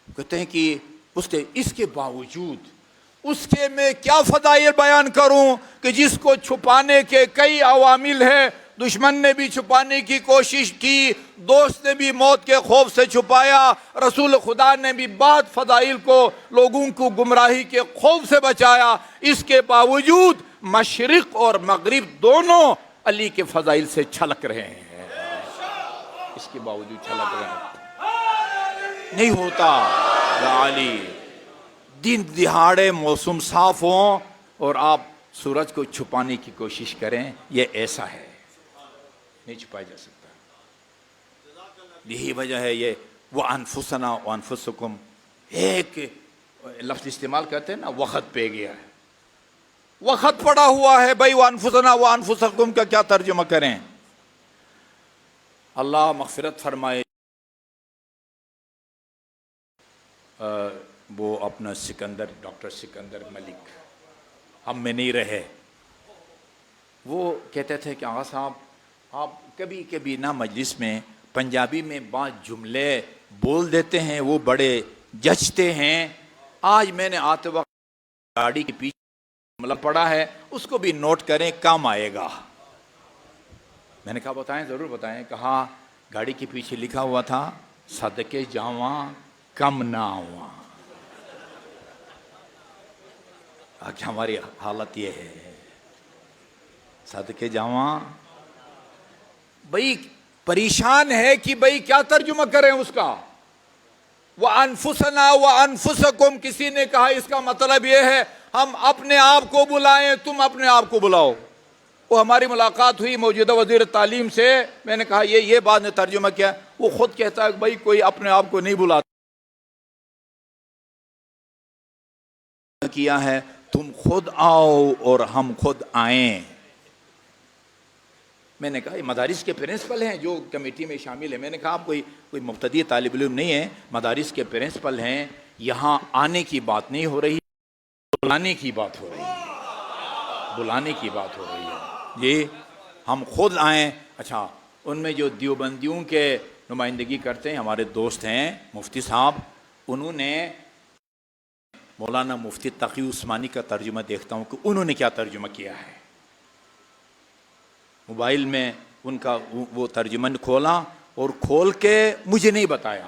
کہتے ہیں کہ اس کے باوجود اس کے میں کیا فضائل بیان کروں کہ جس کو چھپانے کے کئی عوامل ہیں، دشمن نے بھی چھپانے کی کوشش کی، دوست نے بھی موت کے خوف سے چھپایا، رسول خدا نے بھی بعض فضائل کو لوگوں کو گمراہی کے خوف سے بچایا، اس کے باوجود مشرق اور مغرب دونوں علی کے فضائل سے چھلک رہے ہیں، اس کے باوجود چھلک رہے ہیں۔ نہیں ہوتا یا علی، دن دہاڑے موسم صاف ہوں اور آپ سورج کو چھپانے کی کوشش کریں، یہ ایسا ہے، نہیں چھپایا جا سکتا۔ یہی وجہ ہے یہ وَأَنفُسَنَا وَأَنفُسَكُمْ، ایک لفظ استعمال کرتے ہیں نا، وقت پہ گیا ہے، وقت پڑا ہوا ہے بھائی، وَأَنفُسَنَا وَأَنفُسَكُمْ کا کیا ترجمہ کریں؟ اللہ مغفرت فرمائے، وہ اپنا سکندر، ڈاکٹر سکندر ملک ہم میں نہیں رہے، وہ کہتے تھے کہ آغا صاحب آپ کبھی کبھی نہ مجلس میں پنجابی میں بعض جملے بول دیتے ہیں، وہ بڑے جچتے ہیں۔ آج میں نے آتے وقت گاڑی کے پیچھے جملہ پڑا ہے، اس کو بھی نوٹ کریں، کام آئے گا۔ میں نے کہا بتائیں، ضرور بتائیں۔ کہا گاڑی کے پیچھے لکھا ہوا تھا صدقے جاواں کم نہ آواں۔ آج ہماری حالت یہ ہے، صدقے جاواں، بھئی پریشان ہے کہ بھئی کیا ترجمہ کریں اس کا۔ وَأَنفُسَنَا وَأَنفُسَكُمْ، کسی نے کہا اس کا مطلب یہ ہے ہم اپنے آپ کو بلائیں، تم اپنے آپ کو بلاؤ۔ وہ ہماری ملاقات ہوئی موجودہ وزیر تعلیم سے، میں نے کہا یہ بات نے ترجمہ کیا، وہ خود کہتا ہے بھئی کوئی اپنے آپ کو نہیں بلاتا، کیا ہے تم خود آؤ اور ہم خود آئیں۔ میں نے کہا یہ مدارس کے پرنسپل ہیں جو کمیٹی میں شامل ہیں۔ میں نے کہا آپ کوئی مبتدی طالب علم نہیں ہے، مدارس کے پرنسپل ہیں، یہاں آنے کی بات نہیں ہو رہی، بلانے کی بات ہو رہی ہے، بلانے کی بات ہو رہی ہے۔ جی ہم خود آئیں۔ اچھا، ان میں جو دیوبندیوں کے نمائندگی کرتے ہیں ہمارے دوست ہیں مفتی صاحب، انہوں نے مولانا مفتی تقی عثمانی کا ترجمہ دیکھتا ہوں کہ انہوں نے کیا ترجمہ کیا ہے۔ موبائل میں ان کا وہ ترجمہ کھولا اور کھول کے مجھے نہیں بتایا،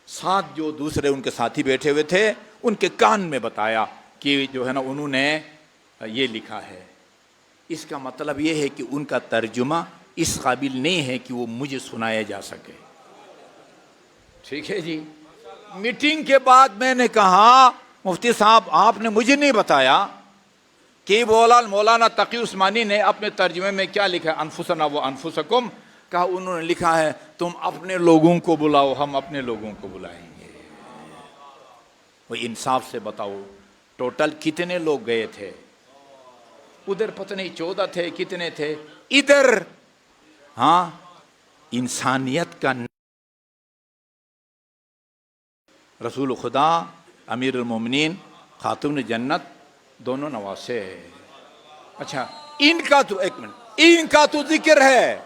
ساتھ جو دوسرے ان کے ساتھی بیٹھے ہوئے تھے ان کے کان میں بتایا کہ جو ہے نا انہوں نے یہ لکھا ہے۔ اس کا مطلب یہ ہے کہ ان کا ترجمہ اس قابل نہیں ہے کہ وہ مجھے سنایا جا سکے۔ ٹھیک ہے جی۔ میٹنگ کے بعد میں نے کہا مفتی صاحب آپ نے مجھے نہیں بتایا کہ مولانا تقی عثمانی نے اپنے ترجمے میں کیا لکھا ہے، انفسنا و انفسکم، کہا انہوں نے لکھا ہے تم اپنے لوگوں کو بلاؤ، ہم اپنے لوگوں کو بلائیں گے۔ وہ انصاف سے بتاؤ ٹوٹل کتنے لوگ گئے تھے؟ ادھر پتہ نہیں 14 تھے، کتنے تھے ادھر؟ ہاں، انسانیت کا رسول خدا، امیر المومنین، خاتون جنت، دونوں نواسے۔ اچھا ان کا تو ایک منٹ، ان کا تو ذکر ہے،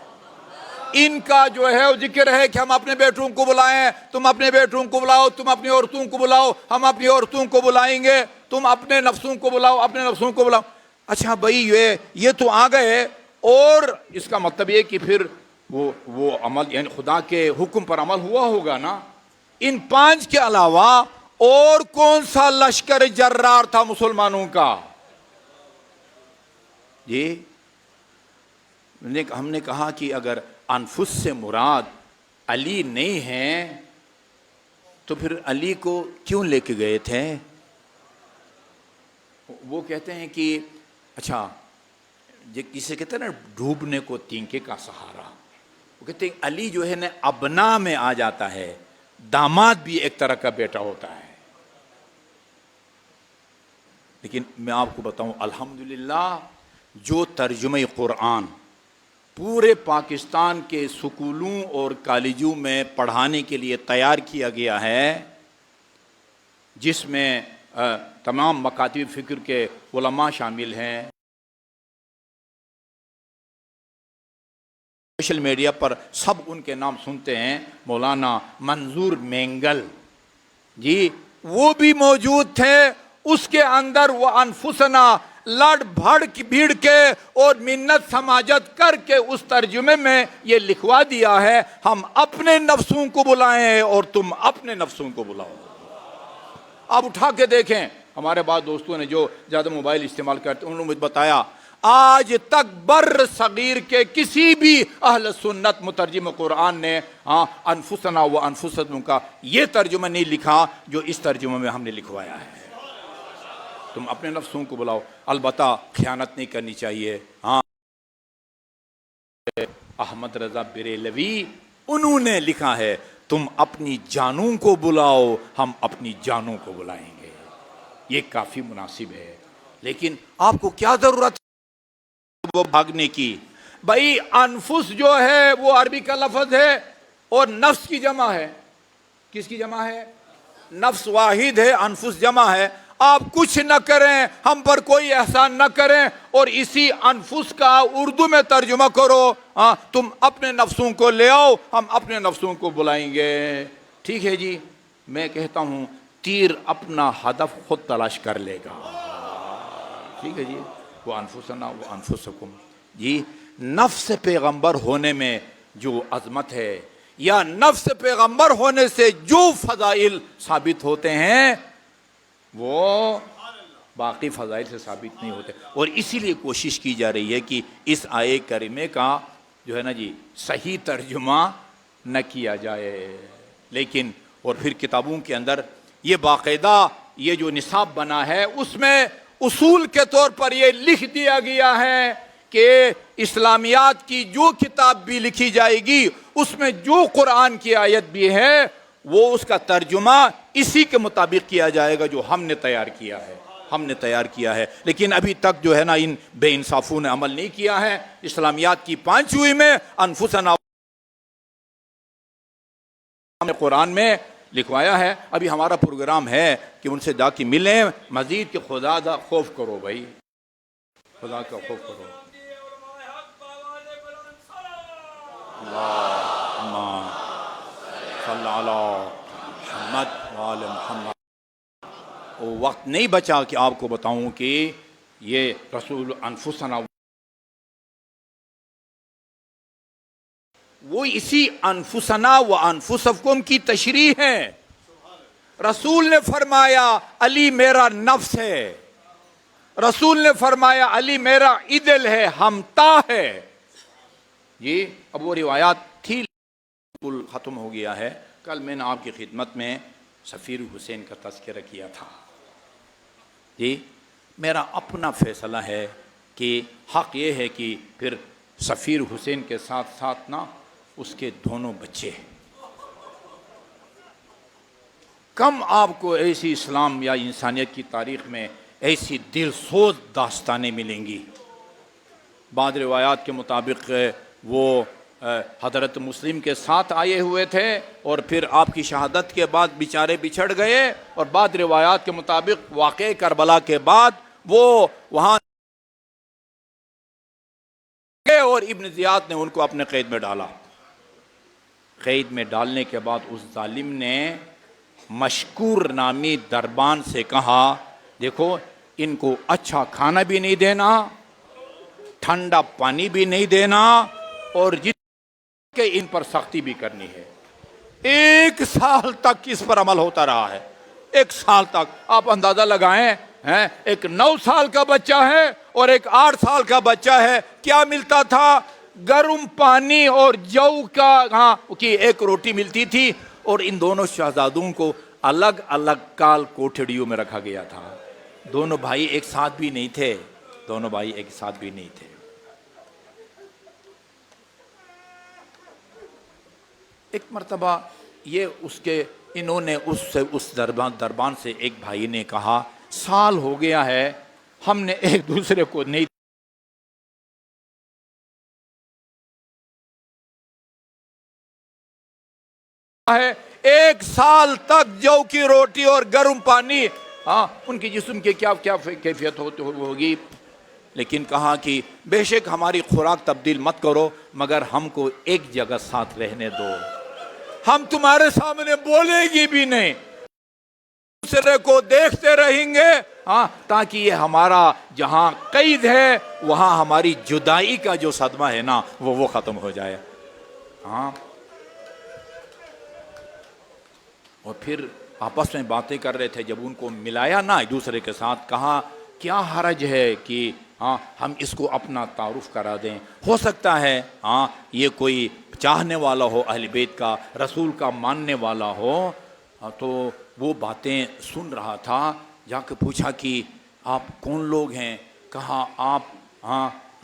ان کا جو ہے وہ ذکر ہے کہ ہم اپنے بیٹوں کو بلائیں، تم اپنے بیٹوں کو بلاؤ، تم اپنی عورتوں کو بلاؤ، ہم اپنی عورتوں کو بلائیں گے، تم اپنے نفسوں کو بلاؤ، اپنے نفسوں کو بلاؤ۔ اچھا بھائی یہ تو آ گئے، اور اس کا مطلب یہ کہ پھر وہ عمل یعنی خدا کے حکم پر عمل ہوا ہوگا نا، ان 5 کے علاوہ اور کون سا لشکر جرار تھا مسلمانوں کا؟ جی ہم نے کہا کہ اگر انفس سے مراد علی نہیں ہیں تو پھر علی کو کیوں لے کے گئے تھے؟ وہ کہتے ہیں کہ اچھا کسے کہتے ہیں نا ڈوبنے کو تینکے کا سہارا، وہ کہتے ہیں علی جو ہے نا ابنا میں آ جاتا ہے، داماد بھی ایک طرح کا بیٹا ہوتا ہے۔ لیکن میں آپ کو بتاؤں الحمدللہ جو ترجمہ قرآن پورے پاکستان کے سکولوں اور کالجوں میں پڑھانے کے لیے تیار کیا گیا ہے، جس میں تمام مکاتب فکر کے علماء شامل ہیں، سوشل میڈیا پر سب ان کے نام سنتے ہیں، مولانا منظور مینگل جی وہ بھی موجود تھے۔ اس کے اندر وہ انفسنا لڑ بھڑ بھیڑ کے اور منت سماجت کر کے اس ترجمے میں یہ لکھوا دیا ہے، ہم اپنے نفسوں کو بلائیں اور تم اپنے نفسوں کو بلاؤ۔ آپ اٹھا کے دیکھیں، ہمارے بعض دوستوں نے جو زیادہ موبائل استعمال کرتے انہوں نے مجھے بتایا آج تک بر صغیر کے کسی بھی اہل سنت مترجم قرآن نے انفسنا و انفسکم کا یہ ترجمہ نہیں لکھا جو اس ترجمے میں ہم نے لکھوایا ہے۔ تم اپنے نفسوں کو بلاؤ، البتہ خیانت نہیں کرنی چاہیے۔ ہاں احمد رضا بریلوی انہوں نے لکھا ہے تم اپنی جانوں کو بلاؤ ہم اپنی جانوں کو بلائیں گے، یہ کافی مناسب ہے۔ لیکن آپ کو کیا ضرورت ہے وہ بھاگنے کی؟ بھائی انفس جو ہے وہ عربی کا لفظ ہے اور نفس کی جمع ہے۔ کس کی جمع ہے؟ نفس واحد ہے، انفس جمع ہے۔ آپ کچھ نہ کریں، ہم پر کوئی احسان نہ کریں اور اسی انفس کا اردو میں ترجمہ کرو، تم اپنے نفسوں کو لے آؤ ہم اپنے نفسوں کو بلائیں گے۔ ٹھیک ہے جی، میں کہتا ہوں تیر اپنا ہدف خود تلاش کر لے گا۔ ٹھیک ہے جی، وہ انفسنا وہ انفسکم۔ جی نفس پیغمبر ہونے میں جو عظمت ہے یا نفس پیغمبر ہونے سے جو فضائل ثابت ہوتے ہیں وہ باقی فضائل سے ثابت نہیں ہوتے، اور اسی لیے کوشش کی جا رہی ہے کہ اس آیے کریمے کا جو ہے نا جی صحیح ترجمہ نہ کیا جائے۔ لیکن اور پھر کتابوں کے اندر یہ باقاعدہ یہ جو نصاب بنا ہے اس میں اصول کے طور پر یہ لکھ دیا گیا ہے کہ اسلامیات کی جو کتاب بھی لکھی جائے گی اس میں جو قرآن کی آیت بھی ہے وہ اس کا ترجمہ اسی کے مطابق کیا جائے گا جو ہم نے تیار کیا ہے۔ لیکن ابھی تک جو ہے نا ان بے انصافوں نے عمل نہیں کیا ہے۔ اسلامیات کی 5ویں میں انفسنا قرآن میں لکھوایا ہے۔ ابھی ہمارا پروگرام ہے کہ ان سے جا کے ملیں، مزید کہ خدا کا خوف کرو، بھائی خدا کا خوف کرو۔ اللہم صلی علی محمد وآل محمد۔ وقت نہیں بچا کہ آپ کو بتاؤں کہ یہ رسول انفسنا وہ اسی انفسنا و انفسکم کی تشریح ہے۔ رسول نے فرمایا علی میرا نفس ہے، رسول نے فرمایا علی میرا عدل ہے، ہمتا ہے۔ جی اب وہ روایات تھی ختم ہو گیا ہے۔ کل میں نے آپ کی خدمت میں سفیر حسین کا تذکرہ کیا تھا۔ جی میرا اپنا فیصلہ ہے کہ حق یہ ہے کہ پھر سفیر حسین کے ساتھ ساتھ نا اس کے دونوں بچے، کم آپ کو ایسی اسلام یا انسانیت کی تاریخ میں ایسی دل سوز داستانیں ملیں گی۔ بعض روایات کے مطابق وہ حضرت مسلم کے ساتھ آئے ہوئے تھے اور پھر آپ کی شہادت کے بعد بیچارے بچھڑ گئے، اور بعض روایات کے مطابق واقعہ کربلا کے بعد وہ وہاں گئے اور ابن زیاد نے ان کو اپنے قید میں ڈالا۔ قید میں ڈالنے کے بعد اس ظالم نے مشکور نامی دربان سے کہا دیکھو ان کو اچھا کھانا بھی نہیں دینا، ٹھنڈا پانی بھی نہیں دینا، اور کہ ان پر سختی بھی کرنی ہے۔ ایک سال تک اس پر عمل ہوتا رہا ہے، ایک سال تک. آپ اندازہ لگائیں، ایک 9 سال کا بچہ ہے اور ایک 8 سال کا بچہ ہے، کیا ملتا تھا؟ گرم پانی اور جو کا کی ایک روٹی ملتی تھی. اور ان دونوں شہزادوں کو الگ الگ کال کوٹھڑیوں میں رکھا گیا تھا. دونوں بھائی ایک ساتھ بھی نہیں تھے، دونوں بھائی ایک ساتھ بھی نہیں تھے. ایک مرتبہ یہ انہوں نے اس دربان سے ایک بھائی نے کہا، سال ہو گیا ہے ہم نے ایک دوسرے کو نہیں ہے، ایک سال تک جو کی روٹی اور گرم پانی. ان کی جسم کے کیا کیفیت ہوگی. لیکن کہا کہ بے شک ہماری خوراک تبدیل مت کرو، مگر ہم کو ایک جگہ ساتھ رہنے دو، ہم تمہارے سامنے بولے گی بھی نہیں، دوسرے کو دیکھتے رہیں گے، تاکہ یہ ہمارا جہاں قید ہے وہاں ہماری جدائی کا جو صدمہ ہے نا وہ ختم ہو جائے. اور پھر آپس میں باتیں کر رہے تھے. جب ان کو ملایا نا ایک دوسرے کے ساتھ، کہا کیا حرج ہے کہ ہم اس کو اپنا تعارف کرا دیں، ہو سکتا ہے یہ کوئی چاہنے والا ہو اہل بیت کا، رسول کا ماننے والا ہو. تو وہ باتیں سن رہا تھا. جا کے پوچھا کہ آپ کون لوگ ہیں؟ کہا آپ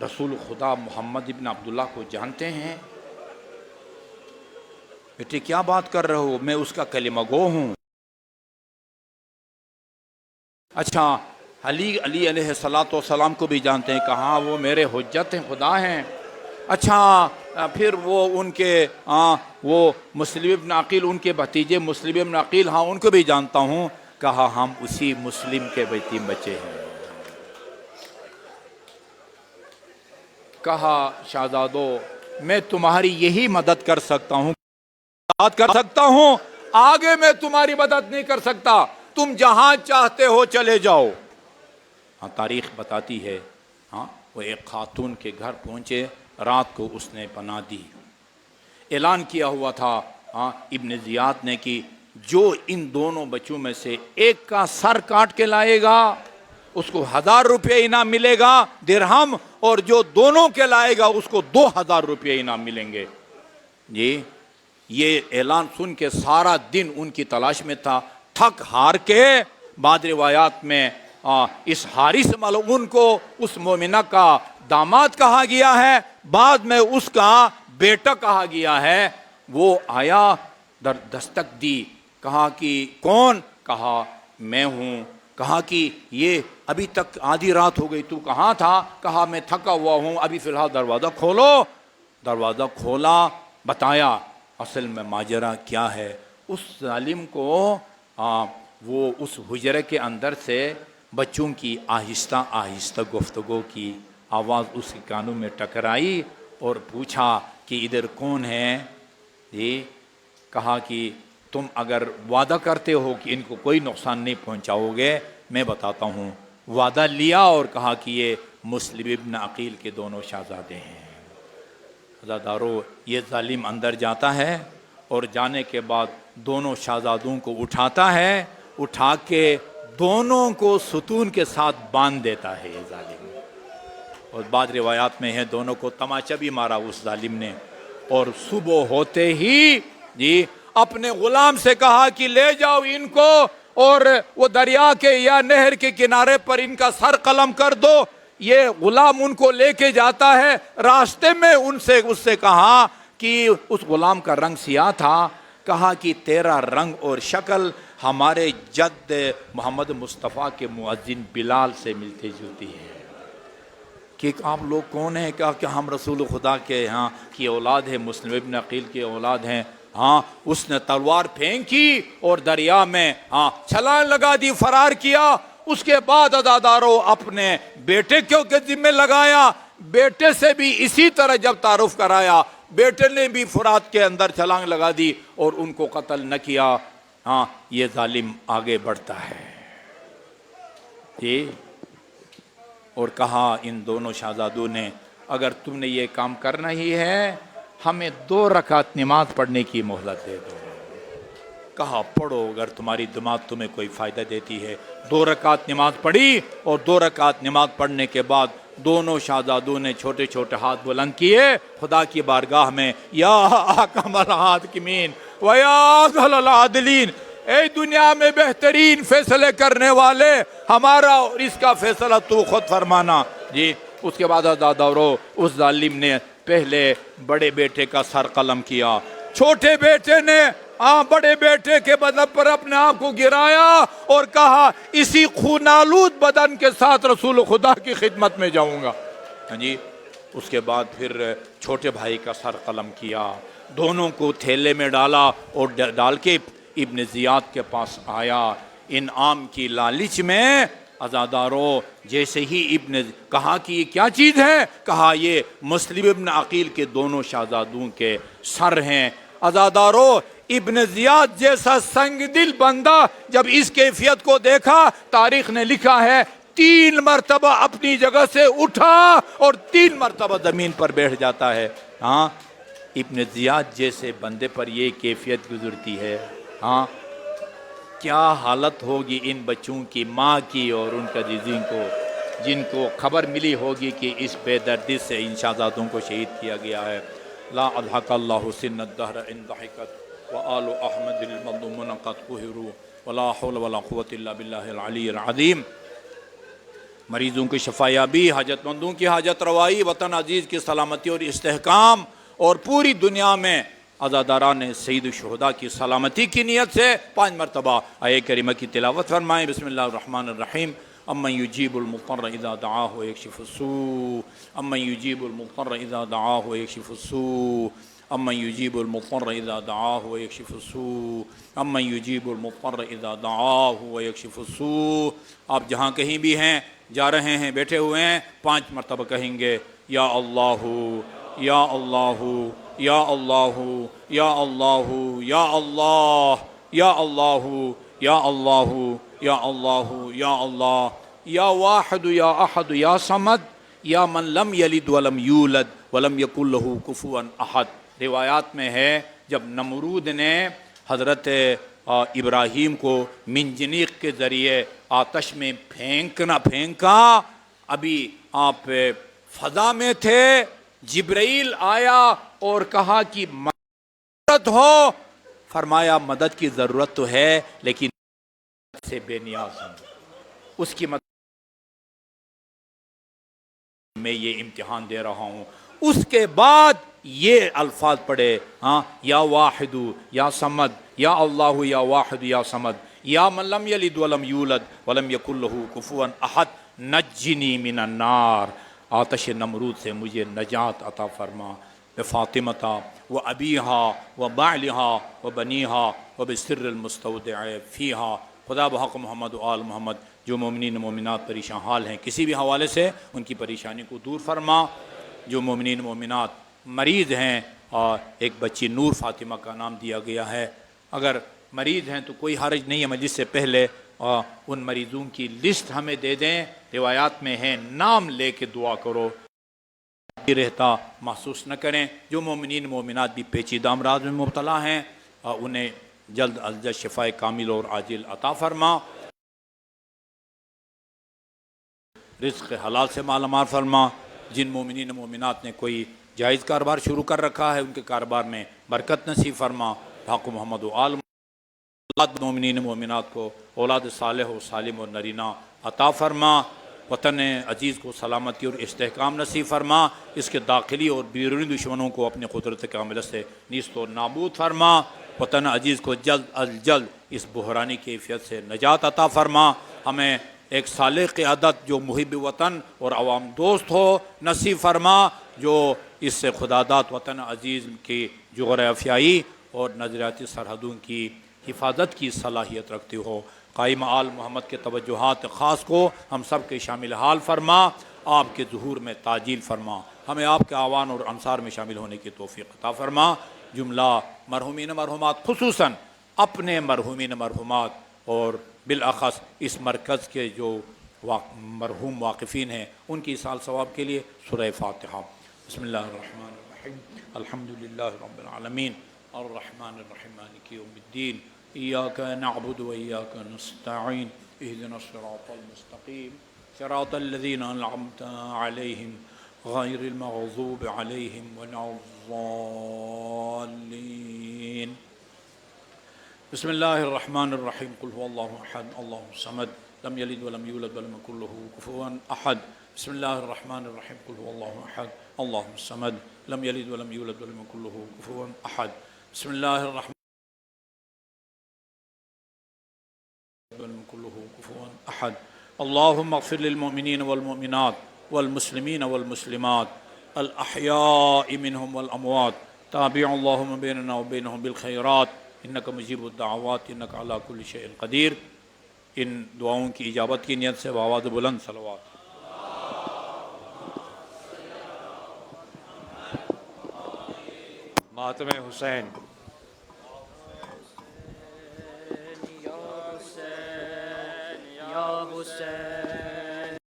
رسول خدا محمد ابن عبداللہ کو جانتے ہیں؟ بیٹے کیا بات کر رہے ہو، میں اس کا کلمہ گو ہوں. اچھا علی علیہ السلام کو بھی جانتے ہیں؟ کہا وہ میرے حجت خدا ہیں. اچھا پھر وہ ان کے وہ مسلم ابن عقیل، ان کے بھتیجے مسلم ابن عقیل، ان کو بھی جانتا ہوں. کہا ہم اسی مسلم کے بیٹیم بچے ہیں. کہا شہزادو میں تمہاری یہی مدد کر سکتا ہوں، آگے میں تمہاری مدد نہیں کر سکتا، تم جہاں چاہتے ہو چلے جاؤ. تاریخ بتاتی ہے وہ ایک خاتون کے گھر پہنچے، رات کو اس نے پناہ دی. اعلان کیا ہوا تھا ابن زیاد نے کہ جو ان دونوں بچوں میں سے ایک کا سر کاٹ کے لائے گا اس کو 1000 روپے انعام ملے گا درہم، اور جو دونوں کے لائے گا اس کو 2000 روپے انعام ملیں گے. یہ اعلان سن کے سارا دن ان کی تلاش میں تھا. تھک ہار کے بعض روایات میں اس حارث ملعون کو اس مومنہ کا داماد کہا گیا ہے، بعد میں اس کا بیٹا کہا گیا ہے. وہ آیا، دستک دی، کہا کہ کون؟ کہا میں ہوں. کہا کہ یہ ابھی تک آدھی رات ہو گئی، تو کہاں تھا؟ کہا میں تھکا ہوا ہوں، ابھی فی الحال دروازہ کھولو. دروازہ کھولا، بتایا اصل میں ماجرا کیا ہے. اس ظالم کو وہ اس حجرے کے اندر سے بچوں کی آہستہ آہستہ گفتگو کی آواز اس کے کانوں میں ٹکرائی اور پوچھا کہ ادھر کون ہے؟ کہا کہ تم اگر وعدہ کرتے ہو کہ ان کو کوئی نقصان نہیں پہنچاؤ گے، میں بتاتا ہوں. وعدہ لیا اور کہا کہ یہ مسلم ابن عقیل کے دونوں شہزادے ہیں. عزادارو یہ ظالم اندر جاتا ہے اور جانے کے بعد دونوں شہزادوں کو اٹھاتا ہے، اٹھا کے دونوں کو ستون کے ساتھ باندھ دیتا ہے یہ ظالم. اور بعض روایات میں ہے دونوں کو تماچا بھی مارا اس ظالم نے. اور صبح ہوتے ہی اپنے غلام سے کہا کہ لے جاؤ ان کو اور وہ دریا کے یا نہر کے کنارے پر ان کا سر قلم کر دو. یہ غلام ان کو لے کے جاتا ہے. راستے میں اس سے کہا کہ اس غلام کا رنگ سیاہ تھا. کہا کہ تیرا رنگ اور شکل ہمارے جد محمد مصطفیٰ کے مؤذن بلال سے ملتی جلتی ہے. کہ آپ لوگ کون ہیں؟ کہا کہ ہم رسول خدا کے کی اولاد ہیں، مسلم ابن عقیل کی اولاد ہیں. اس نے تلوار پھینکی اور دریا میں چھلانگ لگا دی، فرار کیا. اس کے بعد عزادارو اپنے بیٹے کے ذمہ لگایا. بیٹے سے بھی اسی طرح جب تعارف کرایا، بیٹے نے بھی فرات کے اندر چھلانگ لگا دی اور ان کو قتل نہ کیا. یہ ظالم آگے بڑھتا ہے اور کہا ان دونوں شہزادوں نے اگر تم نے یہ کام کرنا ہی ہے ہمیں 2 رکعت نماز پڑھنے کی مہلت دے دو. کہا پڑھو اگر تمہاری دماغ تمہیں کوئی فائدہ دیتی ہے۔ 2 رکعت نماز پڑھی اور 2 رکعت نماز پڑھنے کے بعد دونوں شہزادوں نے چھوٹے چھوٹے ہاتھ بلند کیے خدا کی بارگاہ میں، یا احکم الحاکمین و یا اعدل العادلین، اے دنیا میں بہترین فیصلے کرنے والے، ہمارا اور اس کا فیصلہ تو خود فرمانا۔ جی اس کے بعد عزادارو اس ظالم نے پہلے بڑے بیٹے کا سر قلم کیا، چھوٹے بیٹے نے بڑے بیٹے کے بدن پر اپنے آپ کو گرایا اور کہا اسی خونالود بدن کے ساتھ رسول خدا کی خدمت میں جاؤں گا۔ جی اس کے بعد پھر چھوٹے بھائی کا سر قلم کیا، دونوں کو تھیلے میں ڈالا اور ڈال کے ابن زیاد کے پاس آیا۔ انعام کی لالچ میں عزادارو جیسے ہی ابن کہا کہ یہ کیا چیز ہے، کہا یہ مسلم ابن عقیل کے دونوں شہزادوں کے سر ہیں۔ عزادارو ابن زیاد جیسا سنگ دل بندہ جب اس کیفیت کو دیکھا، تاریخ نے لکھا ہے 3 مرتبہ اپنی جگہ سے اٹھا اور 3 مرتبہ زمین پر بیٹھ جاتا ہے۔ ہاں ابن زیاد جیسے بندے پر یہ کیفیت گزرتی ہے، ہاں کیا حالت ہوگی ان بچوں کی، ماں کی اور ان کے عزیزین کو، جن کو خبر ملی ہوگی کہ اس بے دردی سے ان شہزادوں کو شہید کیا گیا ہے۔ لا اضحک اللہ سن الدہر ان ضحکت وآل احمد المظلومون قد قہروا ولا حول ولا قوة الا باللہ العلی العظیم۔ مریضوں کی شفا یابی، حاجت مندوں کی حاجت روائی، وطن عزیز کی سلامتی اور استحکام، اور پوری دنیا میں عزاداران سید الشہداء کی سلامتی کی نیت سے 5 مرتبہ آیہ کریمہ کی تلاوت فرمائیں۔ بسم اللہ الرحمن الرحیم۔ امن یجیب المضطر اذا دعاہ ویکشف السوء، امن یجیب المضطر اذا دعاہ ویکشف السوء، امن یجیب المضطر اذا دعاہ ویکشف السوء، امن یجیب المضطر اذا دعاہ ویکشف السوء۔ آپ جہاں کہیں بھی ہیں، جا رہے ہیں، بیٹھے ہوئے ہیں، 5 مرتبہ کہیں گے یا اللہ یا اللہ یا اللہ یا اللہ یا اللہ یا اللہ یا اللہ یا اللہ یا اللہ یا واحد یا احد یا صمد یا من لم یلد ولم یولد ولم یکن لہ کفوا احد۔ روایات میں ہے جب نمرود نے حضرت ابراہیم کو منجنیق کے ذریعے آتش میں پھینکا، ابھی آپ فضا میں تھے، جبرائیل آیا اور کہا کہ مدد ہو، فرمایا مدد کی ضرورت تو ہے لیکن سے بے نیاز ہوں، اس کی مدد میں یہ امتحان دے رہا ہوں۔ اس کے بعد یہ الفاظ پڑھے، یا واحد یا صمد یا اللہ یا واحد یا صمد یا من لم یلد ولم یولد ولم یکن لہ کفوا احد نجنی من النار، آتش نمرود سے مجھے نجات عطا فرما، بفاطمہ و ابیہا و بعلہا و بنیہا و بسر المستودع فیہا۔ خدا بحق محمد و آل محمد جو مومنین مومنات پریشان حال ہیں کسی بھی حوالے سے ان کی پریشانی کو دور فرما، جو مومنین مومنات مریض ہیں، اور ایک بچی نور فاطمہ کا نام دیا گیا ہے، اگر مریض ہیں تو کوئی حرج نہیں ہے، مجلس سے پہلے ان مریضوں کی لسٹ ہمیں دے دیں، روایات میں ہیں نام لے کے دعا کرو، رہتا محسوس نہ کریں۔ جو مومنین مومنات بھی پیچیدہ امراض میں مبتلا ہیں انہیں جلد از جلد شفائے کامل اور عاجل عطا فرما، رزق حلال سے مالا مال فرما۔ جن مومنین مومنات نے کوئی جائز کاروبار شروع کر رکھا ہے ان کے کاروبار میں برکت نصیب فرما، حق محمد و آل محمد۔ مومنین مومنات کو اولاد صالح و سالم و نرینہ عطا فرما، وطن عزیز کو سلامتی اور استحکام نصیب فرما، اس کے داخلی اور بیرونی دشمنوں کو اپنے قدرت کاملہ سے نیست و نابود فرما، وطن عزیز کو جلد از جلد اس بحرانی کیفیت سے نجات عطا فرما، ہمیں ایک صالح قیادت جو محب وطن اور عوام دوست ہو نصیب فرما، جو اس سے خداداد وطن عزیز کی جغرافیائی اور نظریاتی سرحدوں کی حفاظت کی صلاحیت رکھتی ہو۔ قائم آل محمد کے توجہات خاص کو ہم سب کے شامل حال فرما، آپ کے ظہور میں تعجیل فرما، ہمیں آپ کے اعوان اور انصار میں شامل ہونے کی توفیق عطا فرما۔ جملہ مرحومین مرحومات خصوصاً اپنے مرحومین مرحومات اور بالاخص اس مرکز کے جو مرحوم واقفین ہیں ان کی اصال ثواب کے لیے سورہ فاتحہ۔ بسم اللہ الرحمن الرحیم، الحمدللہ رب العالمین، الرحمن الرحیم مالک یوم الدین، إياك نعبد وإياك نستعين اهدنا الصراط المستقيم صراط الذين أنعمت عليهم غير المغضوب عليهم ولا الضالين بسم الله الرحمن الرحيم قل هو الله أحد الله الصمد لم يلد ولم يولد ولم يكن له كفوا أحد بسم الله الرحمن الرحيم قل هو الله أحد الله الصمد لم يلد ولم يولد ولم يكن له كفوا أحد بسم الله الرحمن ولم يكن له كفوا أحد اللهم اغفر للمؤمنين والمؤمنات والمسلمين والمسلمات الأحياء منهم والأموات تابع اللهم بيننا وبينهم بالخيرات إنك مجيب الدعوات إنك على كل شيء قدير. ان دعاؤں کی اجابت کی نیت سے بآواز بلند صلوات. ماتم حسین